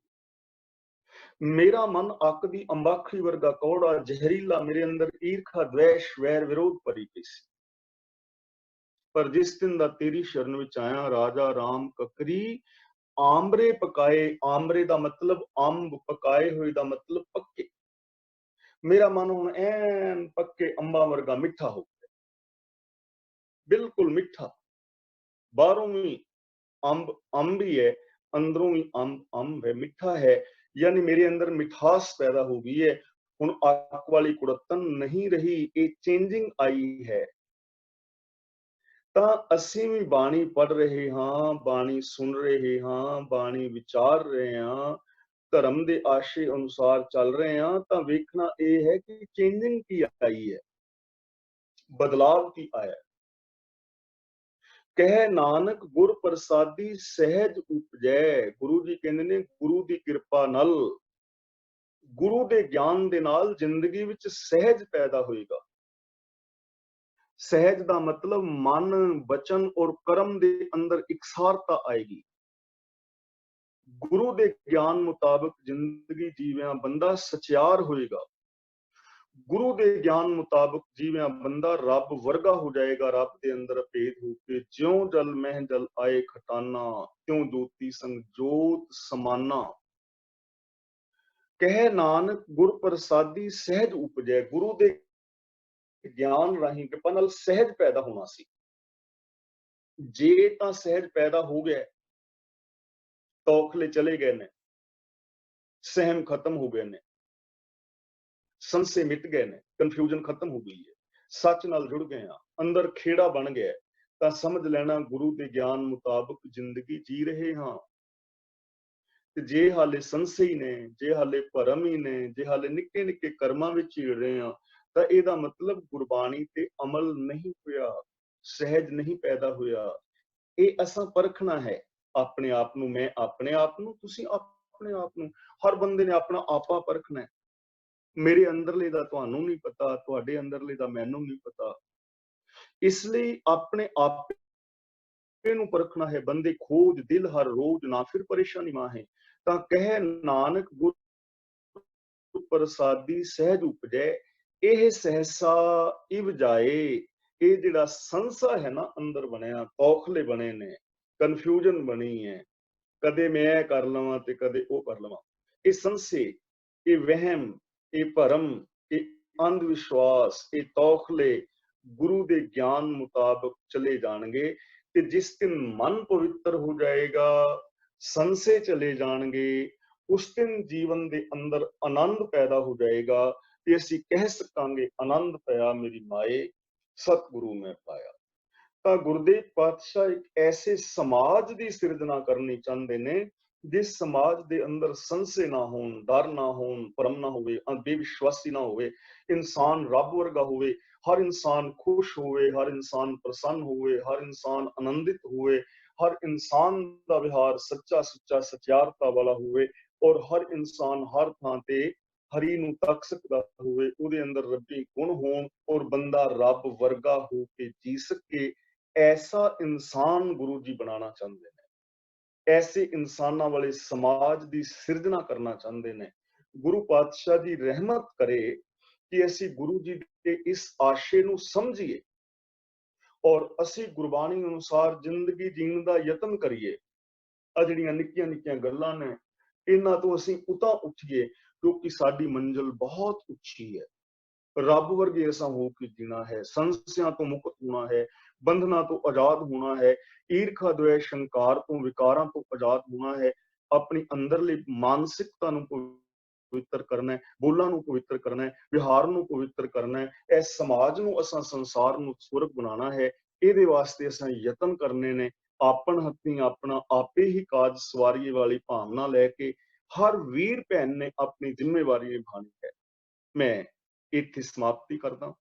ਮੇਰਾ ਮਨ ਅੱਕ ਦੀ ਅੰਬਾਖੜੀ ਵਰਗਾ ਕੌੜਾ, ਜ਼ਹਿਰੀਲਾ, ਮੇਰੇ ਅੰਦਰ ਈਰਖਾ, ਦ્વેષ, ਵੈਰ, ਵਿਰੋਧ ਭਰੀ ਪਈ ਸੀ। ਪਰ ਜਿਸ ਦਿਨ ਦਾ ਤੇਰੀ ਸ਼ਰਨ ਵਿੱਚ ਆਇਆ, ਰਾਜਾ ਰਾਮ ਕਕਰੀ ਆਮਰੇ ਪਕਾਏ। ਆਮਰੇ ਦਾ ਮਤਲਬ ਅੰਬ, ਪਕਾਏ ਹੋਏ ਦਾ ਮਤਲਬ ਪੱਕੇ। ਮੇਰਾ ਮਨ ਹੁਣ ਐਨ ਪੱਕੇ ਅੰਬਾਂ ਵਰਗਾ ਮਿੱਠਾ ਹੋ ਗਿਆ, ਬਿਲਕੁਲ ਮਿੱਠਾ। ਬਾਹਰੋਂ ਵੀ ਅੰਬ ਅੰਬ ਹੀ ਹੈ, ਅੰਦਰੋਂ ਵੀ ਅੰਬ ਅੰਬ ਹੈ, ਮਿੱਠਾ ਹੈ। ਯਾਨੀ ਮੇਰੇ ਅੰਦਰ ਮਿਠਾਸ ਪੈਦਾ ਹੋ ਗਈ ਹੈ। ਹੁਣ ਅੱਕ ਵਾਲੀ ਕੁੜੱਤਨ ਨਹੀਂ ਰਹੀ, ਇਹ ਚੇਂਜਿੰਗ ਆਈ ਹੈ। ਤਾਂ ਅਸੀਂ ਵੀ ਬਾਣੀ ਪੜ੍ਹ ਰਹੇ ਹਾਂ, ਬਾਣੀ ਸੁਣ ਰਹੇ ਹਾਂ, ਬਾਣੀ ਵਿਚਾਰ ਰਹੇ ਹਾਂ, ਧਰਮ ਦੇ ਆਸ਼ੇ ਅਨੁਸਾਰ ਚੱਲ ਰਹੇ ਹਾਂ, ਤਾਂ ਵੇਖਣਾ ਇਹ ਹੈ ਕਿ ਚੇਂਜਿੰਗ ਕੀ ਆਈ ਹੈ, ਬਦਲਾਵ ਕੀ ਆਇਆ। ਕਹਿ ਨਾਨਕ ਗੁਰ ਪ੍ਰਸਾਦੀ ਸਹਿਜ ਉਪਜੈ। ਗੁਰੂ ਜੀ ਕਹਿੰਦੇ ਨੇ ਗੁਰੂ ਦੀ ਕਿਰਪਾ ਨਾਲ, ਗੁਰੂ ਦੇ ਗਿਆਨ ਦੇ ਨਾਲ ਜ਼ਿੰਦਗੀ ਵਿੱਚ ਸਹਿਜ ਪੈਦਾ ਹੋਏਗਾ। ਸਹਿਜ ਦਾ ਮਤਲਬ ਮਨ, ਬਚਨ ਔਰ ਕਰਮ ਦੇ ਅੰਦਰ ਇਕਸਾਰਤਾ ਆਏਗੀ। ਗੁਰੂ ਦੇ ਗਿਆਨ ਮੁਤਾਬਕ ਜ਼ਿੰਦਗੀ ਜੀਵਿਆਂ ਬੰਦਾ ਸਚਿਆਰ ਹੋਏਗਾ। ਗੁਰੂ ਦੇ ਗਿਆਨ ਮੁਤਾਬਕ ਜੀਵਿਆਂ ਬੰਦਾ ਰੱਬ ਵਰਗਾ ਹੋ ਜਾਏਗਾ। ਰੱਬ ਦੇ ਅੰਦਰ ਭੇਦ ਹੋ ਕੇ ਜਿਉਂ ਜਲ ਮਹਿ ਜਲ ਆਏ ਖਟਾਨਾ, ਤਿਉਂ ਜੋਤੀ ਸੰਗ ਜੋਤ ਸਮਾਨਾ। ਕਹਿ ਨਾਨਕ ਗੁਰ ਪ੍ਰਸਾਦੀ ਸਹਿਜ ਉਪਜੈ। ਗੁਰੂ ਦੇ ਗਿਆਨ ਰਾਹੀਂ ਕਿਰਪਾ ਨਾਲ ਸਹਿਜ ਪੈਦਾ ਹੋਣਾ ਸੀ। ਜੇ ਤਾਂ ਸਹਿਜ ਪੈਦਾ ਹੋ ਗਿਆ, ਤੌਖਲੇ ਚਲੇ ਗਏ ਨੇ, ਸਹਿਮ ਖਤਮ ਹੋ ਗਏ ਨੇ, ਸੰਸੇ ਮਿਟ ਗਏ ਨੇ, ਕਨਫਿਊਜ਼ਨ ਖਤਮ ਹੋ ਗਈ ਹੈ, ਸੱਚ ਨਾਲ ਜੁੜ ਗਏ ਆ, ਅੰਦਰ ਖੇੜਾ ਬਣ ਗਿਆ, ਤਾਂ ਸਮਝ ਲੈਣਾ ਗੁਰੂ ਦੇ ਗਿਆਨ ਮੁਤਾਬਕ ਜ਼ਿੰਦਗੀ ਜੀ ਰਹੇ ਹਾਂ। ਤੇ ਜੇ ਹਾਲੇ ਸੰਸੇ ਹੀ ਨੇ, ਜੇ ਹਾਲੇ ਭਰਮ ਹੀ ਨੇ, ਜੇ ਹਾਲੇ ਨਿੱਕੇ ਨਿੱਕੇ ਕਰਮਾਂ ਵਿੱਚ ਝੀੜ ਰਹੇ ਹਾਂ, ਤਾਂ ਇਹਦਾ ਮਤਲਬ ਗੁਰਬਾਣੀ ਤੇ ਅਮਲ ਨਹੀਂ ਹੋਇਆ, ਸਹਿਜ ਨਹੀਂ ਪੈਦਾ ਹੋਇਆ। ਇਹ ਅਸਾਂ ਪਰਖਣਾ ਹੈ ਆਪਣੇ ਆਪ ਨੂੰ। ਮੈਂ ਆਪਣੇ ਆਪ ਨੂੰ, ਤੁਸੀਂ ਆਪਣੇ ਆਪ ਨੂੰ। ਹਰ ਬੰਦੇ ਨੇ ਆਪਣਾ ਆਪਾ ਪਰਖਣਾ ਹੈ। ਮੇਰੇ ਅੰਦਰਲੇ ਦਾ ਤੁਹਾਨੂੰ ਨਹੀਂ ਪਤਾ, ਤੁਹਾਡੇ ਅੰਦਰਲੇ ਦਾ ਮੈਨੂੰ ਨਹੀਂ ਪਤਾ। ਇਸ ਲਈ ਆਪਣੇ ਆਪੇ ਨੂੰ ਪਰਖਣਾ ਹੈ। ਬੰਦੇ ਖੋਜ ਦਿਲ ਹਰ ਰੋਜ਼, ਨਾ ਫਿਰ ਪਰੇਸ਼ਾਨੀ ਮਾਹੇ। ਤਾਂ ਕਹਿ ਨਾਨਕ ਗੁਰ ਪ੍ਰਸਾਦੀ ਸਹਿਜ ਉਪਜੈ। ਇਹ ਸਹਿਸਾ ਇਵ ਜਾਏ। ਇਹ ਜਿਹੜਾ ਸੰਸਾ ਹੈ ਨਾ ਅੰਦਰ ਬਣਿਆ, ਤੌਖਲੇ ਬਣੇ ਨੇ, ਕਨਫਿਊਜ਼ਨ ਬਣੀ ਹੈ, ਕਦੇ ਮੈਂ ਕਰ ਲਵਾਂ ਤੇ ਕਦੇ ਉਹ ਕਰ ਲਵਾਂ। ਇਹ ਸੰਸੇ, ਇਹ ਵਹਿਮ, ਇਹ ਭਰਮ, ਇਹ ਅੰਧ ਵਿਸ਼ਵਾਸ, ਇਹ ਤੌਖਲੇ ਗੁਰੂ ਦੇ ਗਿਆਨ ਮੁਤਾਬਕ ਚਲੇ ਜਾਣਗੇ। ਤੇ ਜਿਸ ਦਿਨ ਮਨ ਪਵਿੱਤਰ ਹੋ ਜਾਏਗਾ, ਸੰਸੇ ਚਲੇ ਜਾਣਗੇ, ਉਸ ਦਿਨ ਜੀਵਨ ਦੇ ਅੰਦਰ ਆਨੰਦ ਪੈਦਾ ਹੋ ਜਾਏਗਾ ਤੇ ਅਸੀਂ ਕਹਿ ਸਕਾਂਗੇ, ਆਨੰਦ ਪਿਆ ਮੇਰੀ ਮਾਏ, ਸਤਿਗੁਰੂ ਮੈਂ ਪਾਇਆ। ਤਾਂ ਗੁਰਦੇਵ ਪਾਤਸ਼ਾਹ ਇੱਕ ਐਸੇ ਸਮਾਜ ਦੀ ਸਿਰਜਣਾ ਕਰਨੀ ਚਾਹੁੰਦੇ ਨੇ, ਜਿਸ ਸਮਾਜ ਦੇ ਅੰਦਰ ਸੰਸੇ ਨਾ ਹੋਣ, ਡਰ ਨਾ ਹੋਣ, ਭਰਮ ਨਾ ਹੋਵੇ, ਬੇਵਿਸ਼ਵਾਸੀ ਨਾ ਹੋਵੇ, ਇਨਸਾਨ ਰੱਬ ਵਰਗਾ ਹੋਵੇ, ਹਰ ਇਨਸਾਨ ਖੁਸ਼ ਹੋਵੇ, ਹਰ ਇਨਸਾਨ ਪ੍ਰਸੰਨ ਹੋਵੇ, ਹਰ ਇਨਸਾਨ ਆਨੰਦਿਤ ਹੋਵੇ, ਹਰ ਇਨਸਾਨ ਦਾ ਵਿਹਾਰ ਸੱਚਾ ਸੁੱਚਾ ਸਚਿਆਰਤਾ ਵਾਲਾ ਹੋਵੇ, ਔਰ ਹਰ ਇਨਸਾਨ ਹਰ ਥਾਂ ਤੇ ਹਰੀ ਨੂੰ ਤੱਕ ਸਕਦਾ ਹੋਵੇ, ਉਹਦੇ ਅੰਦਰ ਰੱਬੀ ਗੁਣ ਹੋਣ, ਔਰ ਬੰਦਾ ਰੱਬ ਵਰਗਾ ਹੋ ਕੇ ਜੀ ਸਕੇ। ਐਸਾ ਇਨਸਾਨ ਗੁਰੂ ਜੀ ਬਣਾਉਣਾ ਚਾਹੁੰਦੇ ਨੇ। ਐਸੇ ਇਨਸਾਨਾਂ ਵਾਲੇ ਸਮਾਜ ਦੀ ਸਿਰਜਣਾ ਕਰਨਾ ਚਾਹੁੰਦੇ ਨੇ। ਗੁਰੂ ਪਾਤਸ਼ਾਹ ਜੀ ਰਹਿਮਤ ਕਰੇ ਕਿ ਅਸੀਂ ਗੁਰੂ ਜੀ ਦੇ ਇਸ ਆਸ਼ੇ ਨੂੰ ਸਮਝੀਏ ਔਰ ਅਸੀਂ ਗੁਰਬਾਣੀ ਅਨੁਸਾਰ ਜ਼ਿੰਦਗੀ ਜੀਣ ਦਾ ਯਤਨ ਕਰੀਏ। ਆ ਜਿਹੜੀਆਂ ਨਿੱਕੀਆਂ ਨਿੱਕੀਆਂ ਗੱਲਾਂ ਨੇ, ਇਹਨਾਂ ਤੋਂ ਅਸੀਂ ਉਤਾਂ ਉੱਠੀਏ, ਕਿਉਂਕਿ ਸਾਡੀ ਮੰਜ਼ਿਲ ਬਹੁਤ ਉੱਚੀ ਹੈ। ਰੱਬ ਵਰਗੇ ਅਸਾਂ ਹੋ ਕੇ ਜੀਣਾ ਹੈ, ਸੰਸਿਆਂ ਤੋਂ ਮੁਕਤ ਹੋਣਾ ਹੈ, ਬੰਧਨਾਂ ਤੋਂ ਆਜ਼ਾਦ ਹੋਣਾ ਹੈ, ਈਰਖਾ ਦੁਆਇ ਸ਼ੰਕਾਰ ਤੋਂ, ਵਿਕਾਰਾਂ ਤੋਂ ਆਜ਼ਾਦ ਹੋਣਾ ਹੈ, ਆਪਣੀ ਅੰਦਰਲੀ ਮਾਨਸਿਕਤਾ ਨੂੰ ਪਵਿੱਤਰ ਕਰਨਾ ਹੈ, ਬੋਲਾਂ ਨੂੰ ਪਵਿੱਤਰ ਕਰਨਾ ਹੈ, ਵਿਹਾਰ ਨੂੰ ਪਵਿੱਤਰ ਕਰਨਾ ਹੈ। ਇਸ ਸਮਾਜ ਨੂੰ ਅਸਾਂ ਸੰਸਾਰ ਨੂੰ ਸਵਰਗ ਬਣਾਉਣਾ ਹੈ। ਇਹਦੇ ਵਾਸਤੇ ਅਸਾਂ ਯਤਨ ਕਰਨੇ ਨੇ। ਆਪਣ ਹੱਥੀਂ ਆਪਣਾ ਆਪੇ ਹੀ ਕਾਜ ਸਵਾਰੀਏ ਵਾਲੀ ਭਾਵਨਾ ਲੈ ਕੇ ਹਰ ਵੀਰ ਭੈਣ ਨੇ ਆਪਣੀ ਜ਼ਿੰਮੇਵਾਰੀ ਨਿਭਾਉਣੀ ਹੈ। ਮੈਂ ਇੱਥੇ ਸਮਾਪਤੀ ਕਰਦਾ।